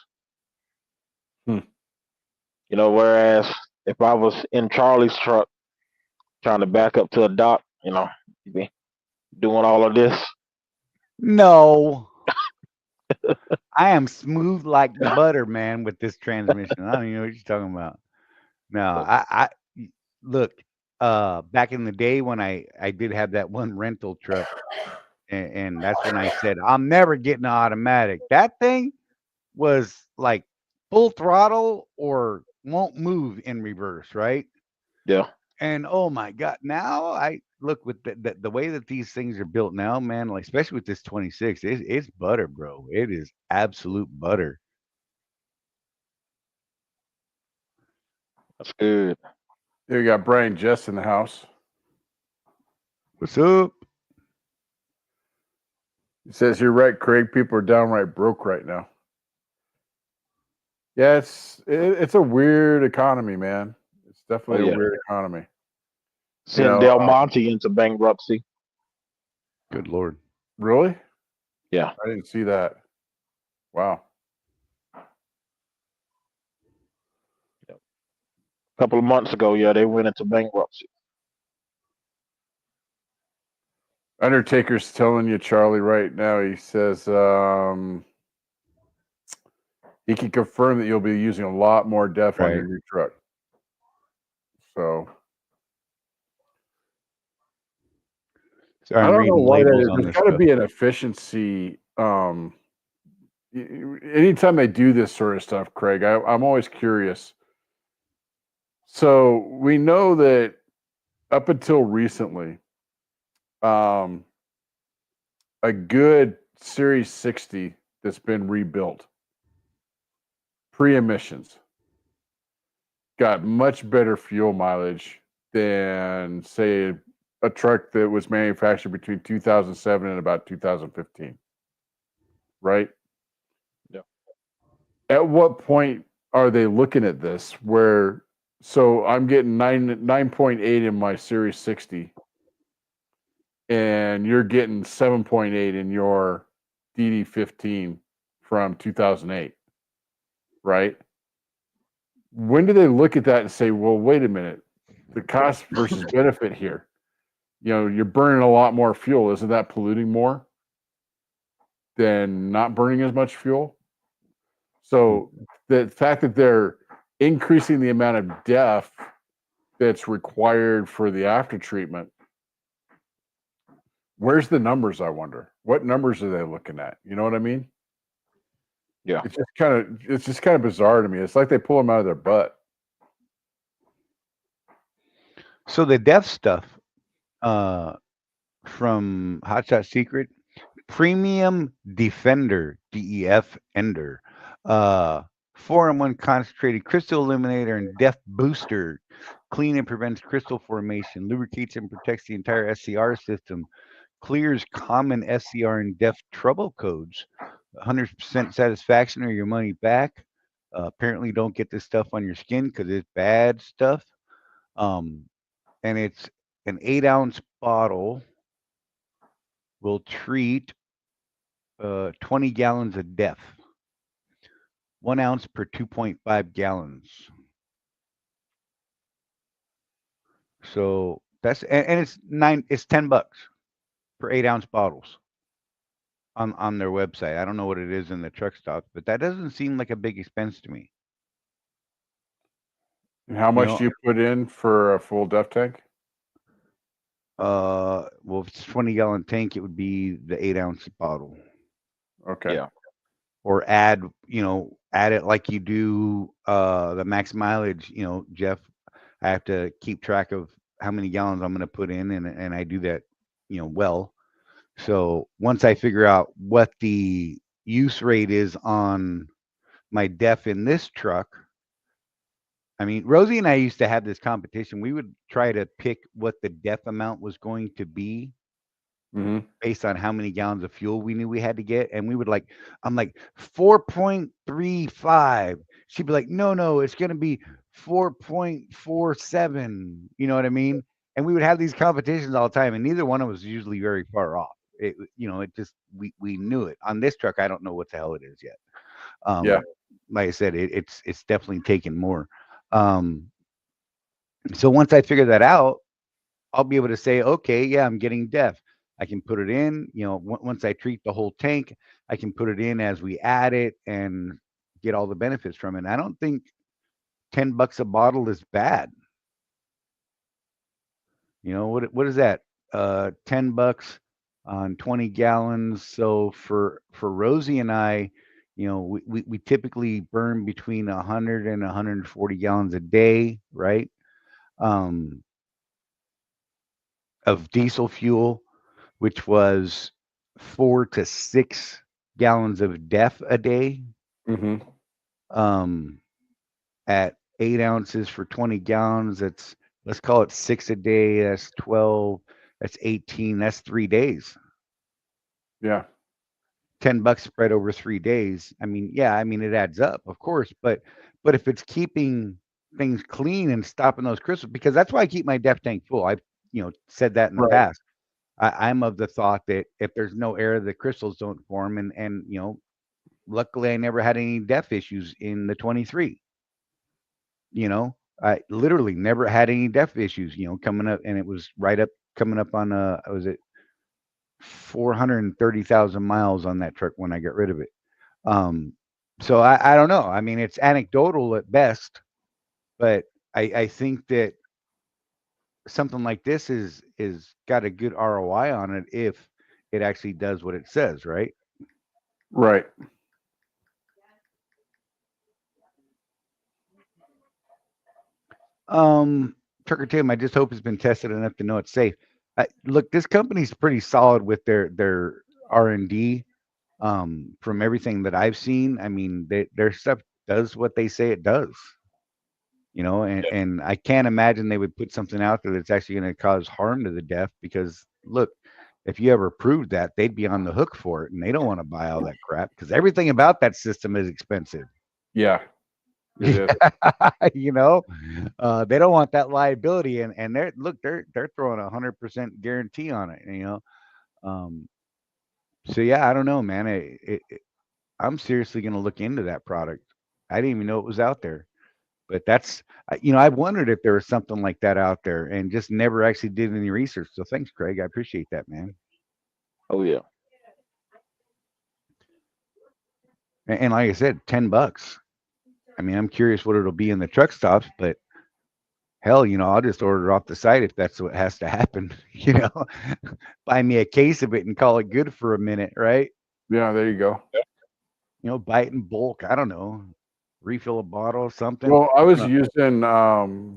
Hmm. Whereas if I was in Charlie's truck trying to back up to a dock, you'd be doing all of this. No. I am smooth like butter, man, with this transmission. I don't even know what you're talking about. No, look, back in the day when I did have that one rental truck, and that's when I said I'm never getting an automatic. That thing was like full throttle or won't move in reverse, right? Yeah, And oh my god, now I look with the way that these things are built now, man. Like especially with this 26, it's butter, bro. It is absolute butter. that's good. Here you got Brian Jess in the house. What's up? He says, "You're right, Craig. People are downright broke right now." Yeah, it's a weird economy, man. It's Oh definitely a yeah, weird economy. You sent know, Del Monte into bankruptcy. Good lord. really? Yeah, I didn't see that. Wow. a couple of months ago, yeah, they went into bankruptcy. Undertaker's telling you, Charlie, right now. He says he can confirm that you'll be using a lot more DEF on your Right. new truck. So Sorry, I I'm don't know reading why that labels is. on There's this got to stuff. be an efficiency. Anytime they do this sort of stuff, Craig, I'm always curious. So we know that up until recently, um, a good Series 60 that's been rebuilt pre-emissions got much better fuel mileage than, say, a truck that was manufactured between 2007 and about 2015, right? Yeah, At what point are they looking at this where, so I'm getting 9.8 in my Series 60 and you're getting 7.8 in your DD15 from 2008, right? When do they look at that and say, well, wait a minute, the cost versus benefit here? You're burning a lot more fuel. Isn't that polluting more than not burning as much fuel? So the fact that they're increasing the amount of DEF that's required for the after treatment, where's the numbers? I wonder what numbers are they looking at? You know what I mean? yeah. It's just kind of bizarre to me. It's like they pull them out of their butt. So the deaf stuff, uh, from Hotshot Secret, Premium Defender, DEF Ender, uh, 4-in-1 concentrated crystal eliminator and def booster, clean and prevents crystal formation, lubricates and protects the entire SCR system, clears common SCR and def trouble codes, 100% satisfaction or your money back. Apparently, don't get this stuff on your skin because it's bad stuff. Um, and it's an 8-ounce bottle will treat 20 gallons of DEF, 1 ounce per 2.5 gallons. So and it's $10 for 8-ounce bottles on their website. I don't know what it is in the truck stock, but that doesn't seem like a big expense to me. And how You much know, do you put in for a full def tank? well, if it's a 20-gallon tank, it would be the 8-ounce bottle, Okay. Yeah. or add it like you do the max mileage. Jeff, I have to keep track of how many gallons I'm going to put in, and I do that, well. So once I figure out what the use rate is on my def in this truck, I mean, Rosie and I used to have this competition. We would try to pick what the def amount was going to be Mm-hmm. based on how many gallons of fuel we knew we had to get. And we would I'm like 4.35. She'd be like, no, it's going to be 4.47. You know what I mean? And we would have these competitions all the time, and neither one of us was usually very far off. It just, we knew it. On this truck, I don't know what the hell it is yet. Yeah. Like I said, it's definitely taken more. Um, so once I figure that out, I'll be able to say, okay, yeah, I'm getting def. I can put it in, once I treat the whole tank, I can put it in as we add it and get all the benefits from it. And I don't think $10 a bottle is bad. What is that? $10 on 20 gallons. So for Rosie and I, we typically burn between 100 and 140 gallons a day, right? Um, of diesel fuel, which was 4 to 6 gallons of def a day, Mm-hmm. um, at 8 ounces for 20 gallons. Let's call it six a day. That's 12. That's 18. That's 3 days. Yeah. $10 spread over 3 days. I mean, yeah, I mean, it adds up, of course, but if it's keeping things clean and stopping those crystals, because that's why I keep my def tank full. I've, said that in the Right. past. I'm of the thought that if there's no air, the crystals don't form, and luckily I never had any def issues in the 23. I literally never had any def issues. Coming up, and it was right up coming up on was it 430,000 miles on that truck when I got rid of it. Um, so I don't know. I mean, it's anecdotal at best, but I think that something like this is got a good ROI on it if it actually does what it says, right? Right. Um, Trucker Tim, I just hope it's been tested enough to know it's safe. Look, this company's pretty solid with their R&D. From everything that I've seen, I mean, their stuff does what they say it does. And I can't imagine they would put something out there that's actually going to cause harm to the deaf. Because look, if you ever proved that, they'd be on the hook for it, and they don't want to buy all that crap because everything about that system is expensive. Yeah. It is. you know, they don't want that liability, and they're throwing 100% guarantee on it. Um, so yeah, I don't know, man. I'm seriously going to look into that product. I didn't even know it was out there, but I've wondered if there was something like that out there, and just never actually did any research. So thanks, Craig. I appreciate that, man. Oh yeah. And like I said, $10. I mean, I'm curious what it'll be in the truck stops, but hell, I'll just order it off the site if that's what has to happen. Buy me a case of it and call it good for a minute, right? Yeah. There you go. Buy it in bulk. I don't know, refill a bottle, something. Well, I I don't was know. using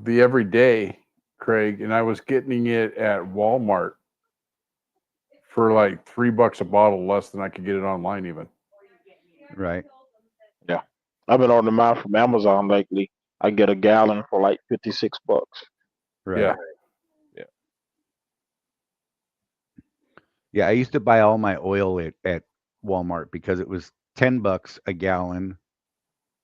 the everyday, Craig, and I was getting it at Walmart for like $3 a bottle, less than I could get it online even. Right, Yeah. I've been ordering mine from Amazon lately. I get a gallon for like $56. right. Yeah. Yeah. Yeah, I used to buy all my oil at Walmart because it was $10 a gallon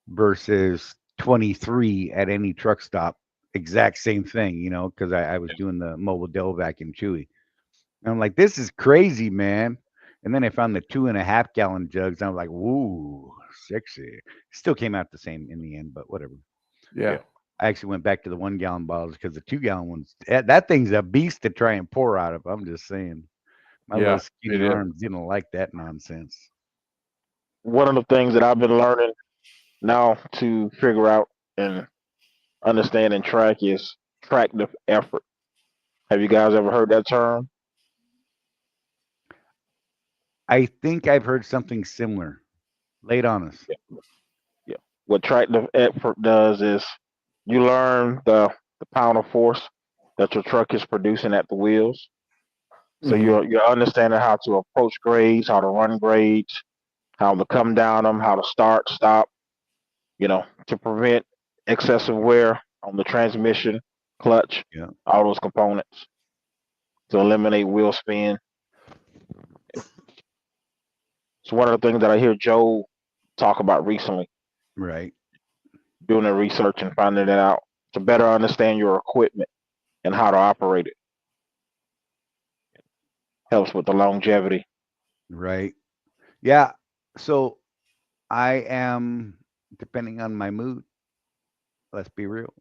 versus 23 at any truck stop. Exact same thing, because I was doing the mobile Delvac and Chewy. And I'm like, this is crazy, man. And then I found the 2.5 gallon jugs. And I was like, woo, sexy. Still came out the same in the end, but whatever. Yeah. Yeah. I actually went back to the 1 gallon bottles because the 2 gallon ones, that thing's a beast to try and pour out of. I'm just saying. My little Yeah. skinny It is. arms didn't like that nonsense. One of the things that I've been learning now to figure out, and understanding track is tractive effort. Have you guys ever heard that term? I think I've heard something similar. Lay it on us. Yeah. What tractive effort does is you learn the pound of force that your truck is producing at the wheels. So Hmm. you're understanding how to approach grades, how to run grades, how to come down them, how to start, stop, to prevent excessive wear on the transmission, clutch, Yeah. all those components, to eliminate wheel spin. It's one of the things that I hear Joe talk about recently, Right. doing the research and finding it out to better understand your equipment and how to operate it. Helps with the longevity. Right. Yeah. So I am, depending on my mood, let's be real.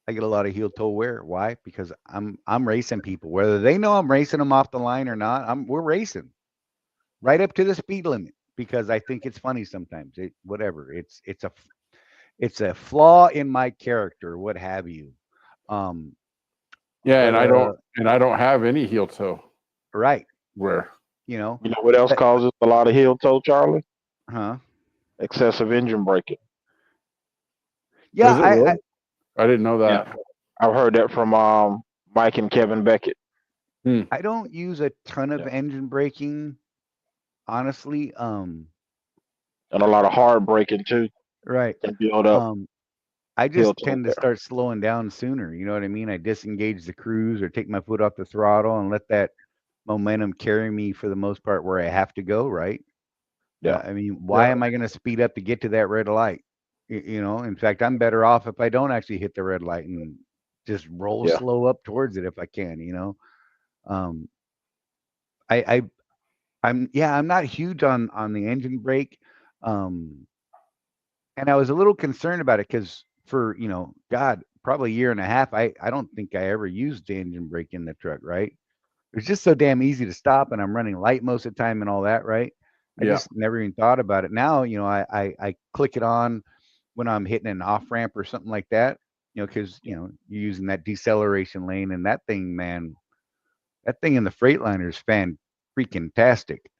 I get a lot of heel toe wear. Why? Because I'm racing people, whether they know I'm racing them off the line or not. We're racing right up to the speed limit because I think it's funny sometimes. Whatever. It's a flaw in my character, what have you. Um, Yeah, but and I don't have any heel toe right, wear. you know, You know what else that, causes a lot of heel toe, Charlie? huh? Excessive engine braking. Yeah, Does it really? I didn't know Yeah, that. I've heard that from Mike and Kevin Beckett. Hmm. I don't use a ton of Yeah, engine braking, honestly. and a lot of hard braking too Right. can build up Um, I heel just toe tend to wear. start slowing down sooner. You know what I mean? I disengage the cruise or take my foot off the throttle and let that momentum carry me for the most part where I have to go. Right. Yeah, I mean, why Yeah. am I going to speed up to get to that red light? In fact, I'm better off if I don't actually hit the red light and just roll yeah, slow up towards it if I can. Um, I, I, yeah, I'm not huge on the engine brake. Um, and I was a little concerned about it because for, God, probably a year and a half, I don't think I ever used the engine brake in the truck, right? It's just so damn easy to stop, and I'm running light most of the time and all that, right? I Yeah. just never even thought about it. Now, I click it on when I'm hitting an off ramp or something like that, because you're using that deceleration lane, and that thing, man, that thing in the Freightliner is fan freaking tastic.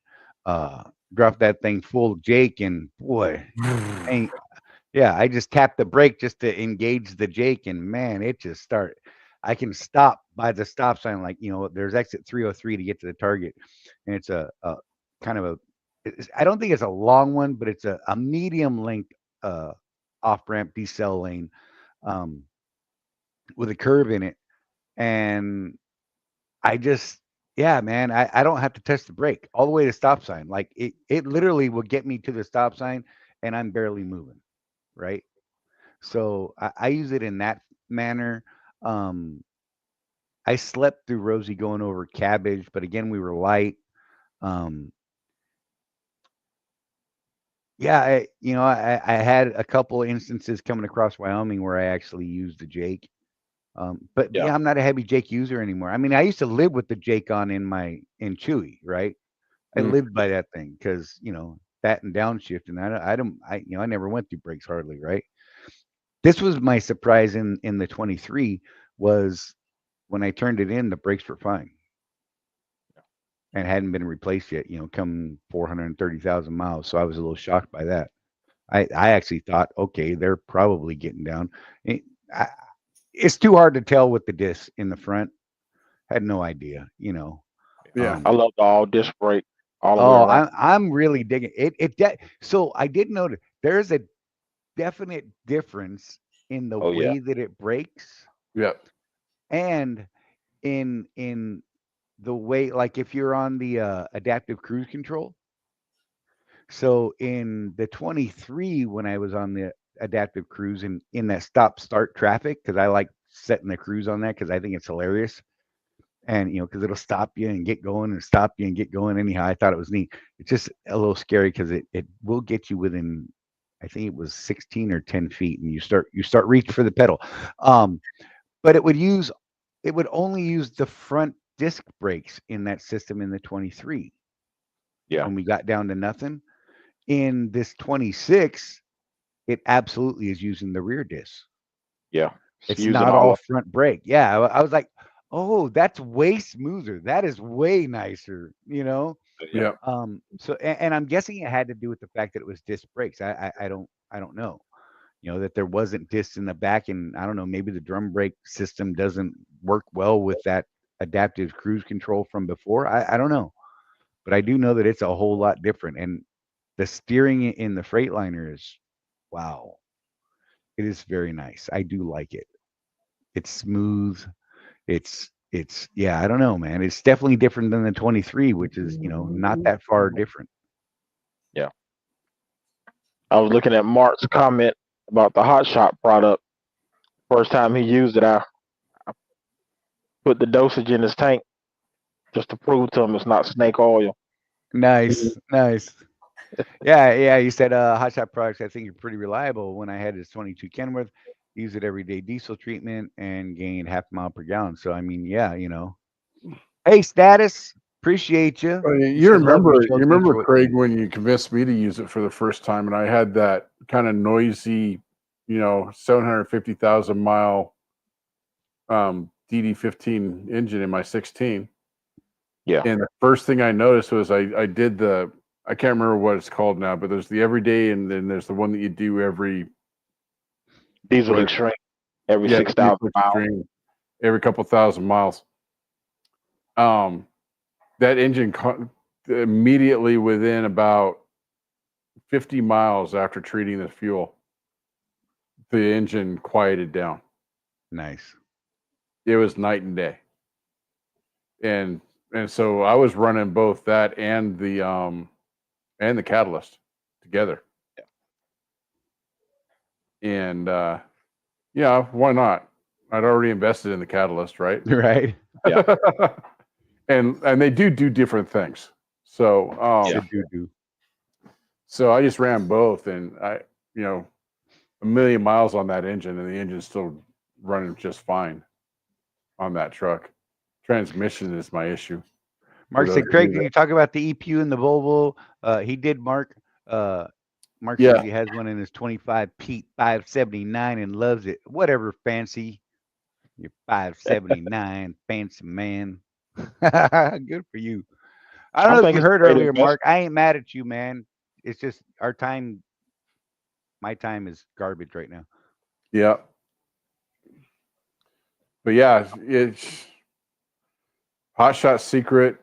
Uh, Drop that thing full Jake, and boy, ain't yeah, I just tap the brake just to engage the Jake, and man, it just start. I can stop by the stop sign, like there's exit 303 to get to the target, and it's a kind of a. I don't think it's a long one, but it's a medium length uh, off ramp decel lane um, with a curve in it, and I just. Yeah, man, I don't have to touch the brake all the way to stop sign. Like it literally will get me to the stop sign, and I'm barely moving, right? So I use it in that manner. Um, I slept through Rosie going over cabbage, but again, we were light. Um, yeah, I had a couple of instances coming across Wyoming where I actually used the Jake. But yeah. yeah, I'm not a heavy Jake user anymore. I mean, I used to live with the Jake on in Chewy, right? I Hmm. lived by that thing because that and downshift, and I never went through brakes hardly, right? This was my surprise in the 23 was when I turned it in, the brakes were fine and hadn't been replaced yet, come 430,000 miles. So I was a little shocked by that. I actually thought, okay, they're probably getting down. It, I, it's too hard to tell with the disc in the front. Had no idea. Yeah. I Um, love the all disc brake all the way oh, around. I'm really digging it. So I did notice there's a definite difference in the Oh yeah, way that it breaks Yeah. and in the way, like if you're on the adaptive cruise control. So in the 23, when I was on the adaptive cruise and in that stop start traffic, because I like setting the cruise on that because I think it's hilarious. And because it'll stop you and get going and stop you and get going. Anyhow, I thought it was neat. It's just a little scary because it will get you within, I think it was 16 or 10 feet, and you start reaching for the pedal. Um, but it would only use the front disc brakes in that system in the 23 yeah, when we got down to nothing. In this 26, it absolutely is using the rear disc. yeah. It's It's using not all all of front brake. Yeah, I was like, oh, that's way smoother. That is way nicer. it. Yeah. Yeah. So and I'm guessing it had to do with the fact that it was disc brakes. I don't know. That there wasn't discs in the back, and I don't know, maybe the drum brake system doesn't work well with that adaptive cruise control from before. I don't know. But I do know that it's a whole lot different. And the steering in the Freightliner is wow. It is very nice. I do like it. It's smooth. It's yeah, I don't know, man. It's definitely different than the 23, which is, not that far different. Yeah. I was looking at Mark's comment about the Hot Shot product. First time he used it, I put the dosage in his tank just to prove to him it's not snake oil. Nice, nice. Yeah, yeah. You said Hot Shot products. I think are pretty reliable. When I had his 22 Kenworth, use it every day diesel treatment and gained half a mile per gallon. So I mean, yeah. Hey, status. Appreciate you. You You should love remember, your you shows, remember Detroit. Craig when you convinced me to use it for the first time, and I had that kind of noisy, 750,000 mile DD15 engine in my 16. Yeah. And the first thing I noticed was I did I can't remember what it's called now, but there's the everyday, and then there's the one that you do every Diesel what- Extreme every yeah, 6,000 diesel miles. extreme, every couple thousand miles. That engine immediately within about 50 miles after treating the fuel, the engine quieted down. Nice. It was night and day. And so I was running both that and the catalyst together. And yeah, why not? I'd already invested in the catalyst, right? Right. Yeah. and they do different things. So They do. so I just ran both, and a million miles on that engine, and the engine's still running just fine on that truck. Transmission is my issue. Mark For said, those of Craig, you can that- you talk about the EPU in the Volvo? He did, Mark. Mark Yeah. says he has one in his 25 Pete 579 and loves it. Whatever, fancy. You're 579, fancy man. Good for you. I don't I know if think you it's a heard great earlier, investment. Mark. I ain't mad at you, man. It's just our time. My time is garbage right now. Yeah. But yeah, it's Hot Shot Secret.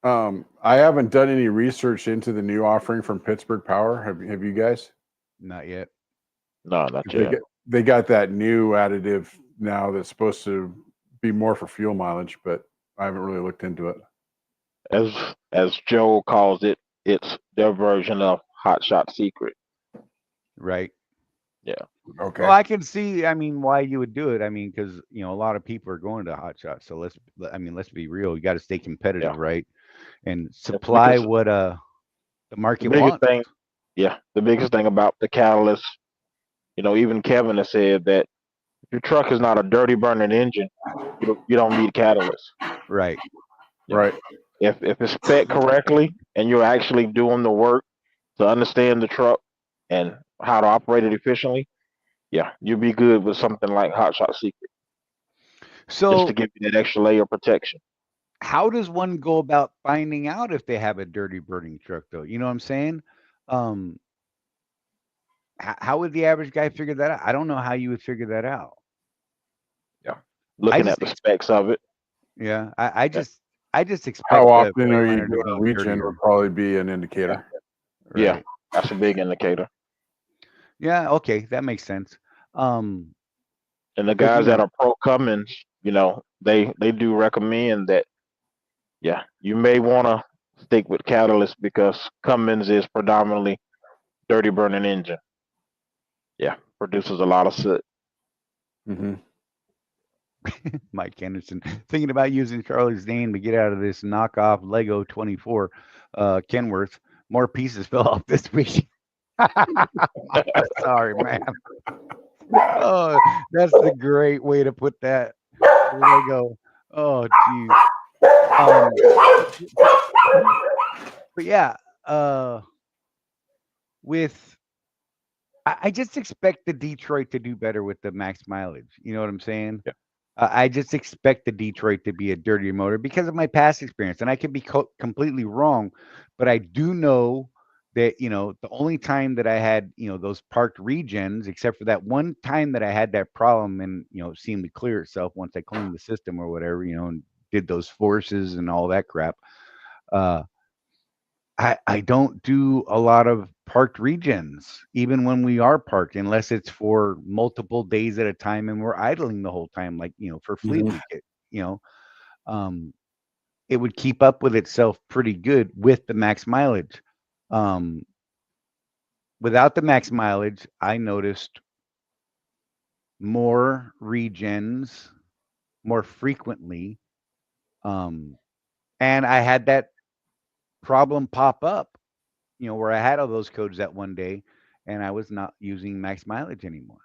I haven't done any research into the new offering from Pittsburgh Power. Have you guys? Not yet. No, not 'Cause yet. They got that new additive now that's supposed to be more for fuel mileage, but I haven't really looked into it. As Joe calls it, it's their version of Hot Shot Secret. Right. Yeah. Okay. Well, I can see. I mean, why you would do it. I mean, because a lot of people are going to Hot Shot. So let's be real. You got to stay competitive, Yeah. right? And supply Because what the the market biggest wants. thing, the biggest thing about the catalyst, even Kevin has said that if your truck is not a dirty burning engine, you don't need catalyst. Right. Yeah. Right. If it's spec correctly and you're actually doing the work to understand the truck and how to operate it efficiently, you'll be good with something like Hot Shot Secret, just to So give you that extra layer of protection. how does one go about finding out if they have a dirty burning truck, though? You know what I'm saying? Um, how would the average guy figure that out? I don't know how you would figure that out. Yeah. I Looking just at the specs of it. Yeah, I Yeah. just expect How the often are you Freightliner to doing be regen dirtier, would probably be an indicator. Yeah. right? That's a big indicator. Yeah, okay, that makes sense. Um, And the because guys that are pro Cummins, they do recommend that, you may want to stick with catalyst because Cummins is predominantly dirty burning engine. Yeah, produces a lot of soot. Mm-hmm. Mike Anderson thinking about using Charlie's name to get out of this knockoff Lego 24 Kenworth. More pieces fell off this week. Sorry, man. Oh, that's the great way to put that. Lego. Oh, geez. But yeah, with I just expect the Detroit to do better with the max mileage. You know what I'm saying? Yeah. I just expect the Detroit to be a dirtier motor because of my past experience, and I could be completely wrong, but I do know that the only time that I had those parked regens, except for that one time that I had that problem, and it seemed to clear itself once I cleaned the system or whatever, and did those forces and all that crap. Uh, I don't do a lot of parked regens, even when we are parked, unless it's for multiple days at a time and we're idling the whole time, like for Fleet Mhm. Week. You know, um, it would keep up with itself pretty good with the max mileage. Um, Without the max mileage, I noticed more regens more frequently, um, and I had that problem pop up. Where I had all those codes that one day, and I was not using max mileage anymore.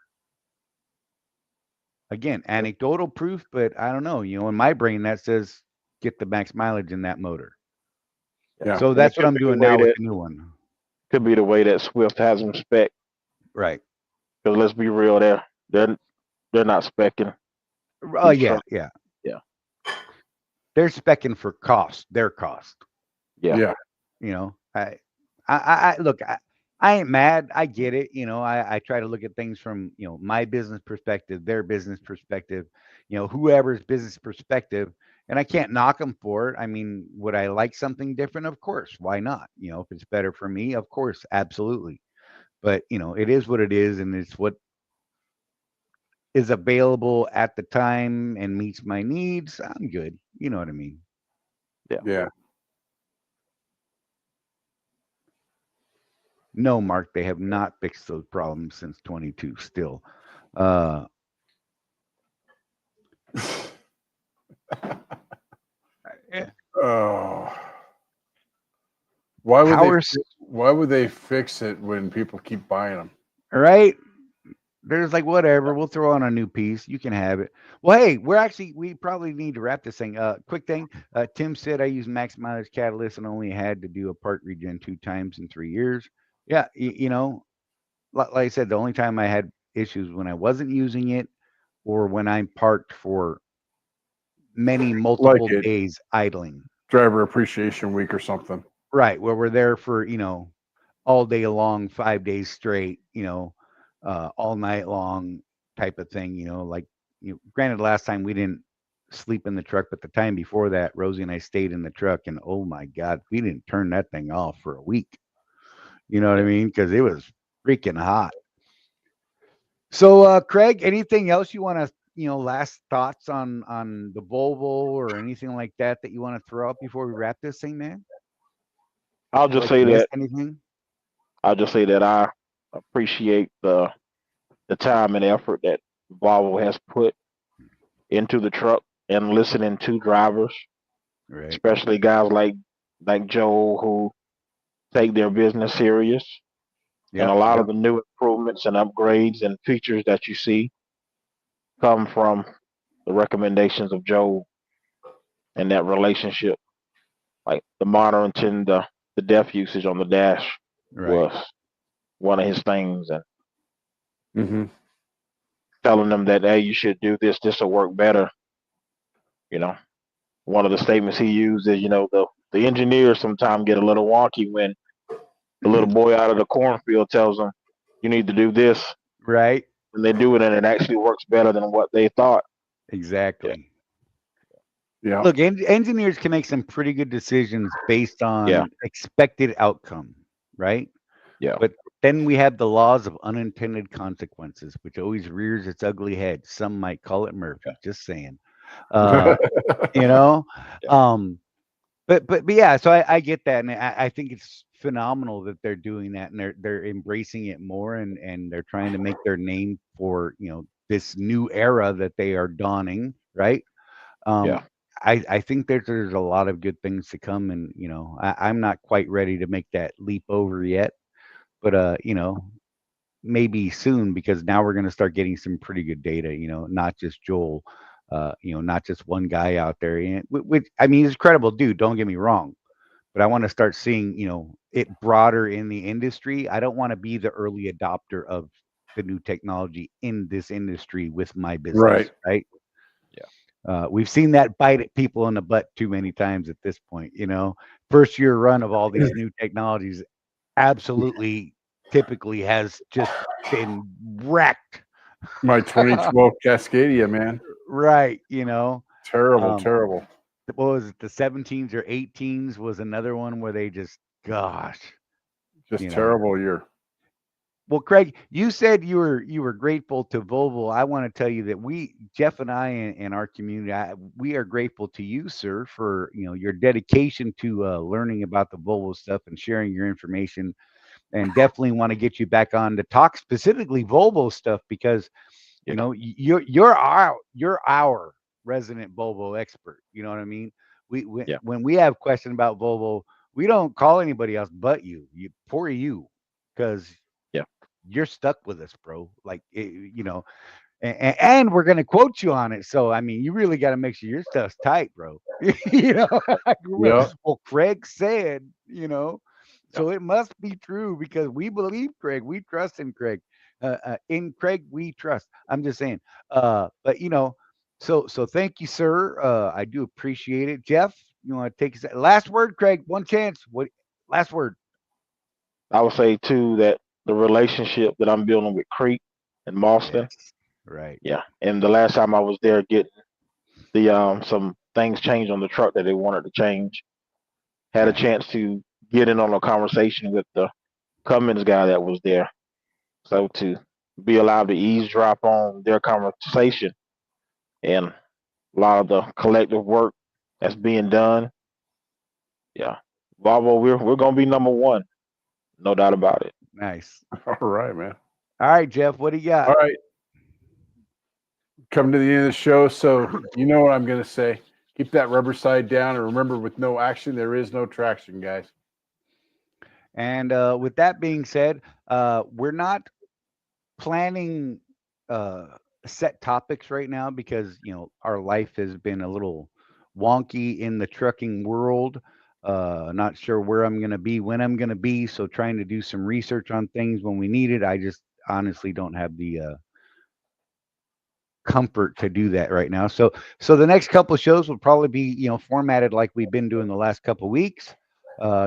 Again, anecdotal proof, but I don't know. In my brain that says get the max mileage in that motor. Yeah. Yeah. So And it that's what could I'm be the doing way now with that the new one. Swift has them spec. Right. Because let's be real, they're not specing Oh these yeah, trucks. yeah. Yeah. They're specking for cost, their cost. Yeah. Yeah. You know, I look. I ain't mad. I get it. I try to look at things from my business perspective, their business perspective, whoever's business perspective, and I can't knock them for it. I mean, would I like something different? Of course. Why not? If it's better for me, of course, absolutely. But it is what it is, and it's what is available at the time and meets my needs. I'm good. You know what I mean? Yeah. Yeah. No, Mark, they have not fixed those problems since 22 still. Uh, eh, Oh. power, Why would they fix it when people keep buying them? right? There's like, whatever, we'll throw on a new piece. You can have it. Well, hey, we probably need to wrap this thing. Quick thing. Tim said I used max mileage catalyst and only had to do a part regen 2 times in 3 years. Yeah, like I said, the only time I had issues when I wasn't using it or when I'm parked for many Like multiple it days idling. driver appreciation week or something. Right, where we're there for, all day long, 5 days straight, all night long type of thing, like, granted, last time we didn't sleep in the truck, but the time before that, Rosie and I stayed in the truck, and oh my God, we didn't turn that thing off for a week. You know what I Yeah. mean? Because it was freaking hot. So, Craig, anything else you want to, last thoughts on the Volvo or anything like that you want to throw out before we wrap this thing, man? I'll Feel just like say you missed that anything? I appreciate the time and effort that Volvo has put into the truck and listening to drivers, Right. especially guys like Joe who take their business serious. And a Yep. lot Yep. of the new improvements and upgrades and features that you see come from the recommendations of Joe and that relationship. Like the monitoring the depth usage on the dash Right. was one of his things, and Mm-hmm. telling them that, hey, you should do this. This will work better. You know, one of the statements he used is, the engineers sometimes get a little wonky when the little boy out of the cornfield tells them, you need to do this, Right. and they do it, and it actually works better than what they thought. Yeah, Exactly. Yeah. Look, engineers can make some pretty good decisions based yeah, on expected outcome, right? yeah, But then we have the laws of unintended consequences, which always rears its ugly head. Some might call it yeah, Murphy. Just saying. Uh, you know, yeah, um, but yeah. So I get that, and I think it's phenomenal that they're doing that, and they're embracing it more, and they're trying to make their name for this new era that they are dawning, right? Um, yeah. I think there's a lot of good things to come, and I'm not quite ready to make that leap over yet, but maybe soon because now we're going to start getting some pretty good data. Not just Joel, not just one guy out there. And which I mean, he's a credible dude. Don't get me wrong, but I want to start seeing, it broader in the industry. I don't want to be the early adopter of the new technology in this industry with my Right. business, right? Yeah. We've seen that bite at people in the butt too many times at this point. First year run of all these new technologies absolutely typically has just been wrecked. My 2012 Cascadia, man. Right. Terrible, Um, terrible. what was it? The 17s or 18s was another one where they just, gosh, Just you know. terrible year. Well, Craig, you said you were grateful to Volvo. I want to tell you that Jeff and I, in our community, we are grateful to you, sir, for your dedication to learning about the Volvo stuff and sharing your information. And definitely want to get you back on to talk specifically Volvo stuff because Yeah. you're our resident Volvo expert. You know what I mean? Yeah. When we have questions about Volvo, we don't call anybody else but you. Poor you, because Yeah. you're stuck with us, bro. Like and we're gonna quote you on it. So I mean, you really got to make sure your stuff's tight, bro. Like, Yep. well, Craig said, Yeah. so it must be true because we believe Craig. We trust in Craig. In Craig, we trust. I'm just saying. But so thank you, sir. I do appreciate it. Jeff, you want to take last word, Craig? One chance. What last word? I would say too that the relationship that I'm building with Creek and Mauston, Yes. Right. yeah. And the last time I was there getting the some things changed on the truck that they wanted to change. Had a Yeah. chance to get in on a conversation with the Cummins guy that was there. So to be allowed to eavesdrop on their conversation and a lot of the collective work that's being done, yeah. Volvo, we're gonna be number one, no doubt about it. Nice. All right, man. All right, Jeff. What do you got? All right. Coming to the end of the show. So you know what I'm going to say. Keep that rubber side down. And remember, with no action, there is no traction, guys. And with that being said, we're not planning uh, set topics right now because our life has been a little wonky in the trucking world. Not sure where I'm going to be, when I'm going to be. So trying to do some research on things when we need it. I just honestly don't have the comfort to do that right now. So the next couple of shows will probably be formatted like we've been doing the last couple of weeks.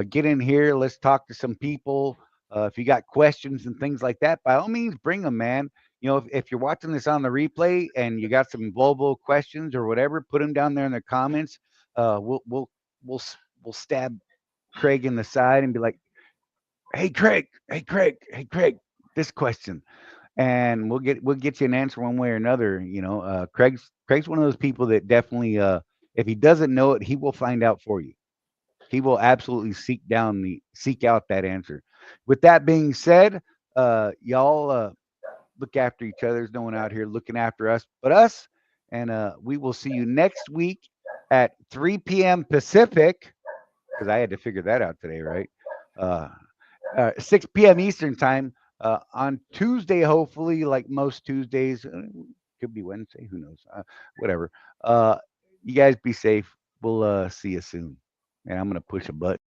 Get in here, let's talk to some people. If you got questions and things like that, by all means, bring them, man. If you're watching this on the replay and you got some Volvo questions or whatever, put them down there in the comments. We'll we'll stab Craig in the side and be like, hey Craig, this question, and we'll get you an answer one way or another. Craig's one of those people that definitely, if he doesn't know it, he will find out for you. He will absolutely seek out that answer. With that being said, y'all look after each other. There's no one out here looking after us but us, and we will see you next week at 3 p.m. Pacific, because I had to figure that out today, right? Uh, 6 p.m. Eastern time on Tuesday, hopefully, like most Tuesdays. Could be Wednesday, who knows? Whatever. You guys be safe. We'll see you soon. And I'm going to push a button.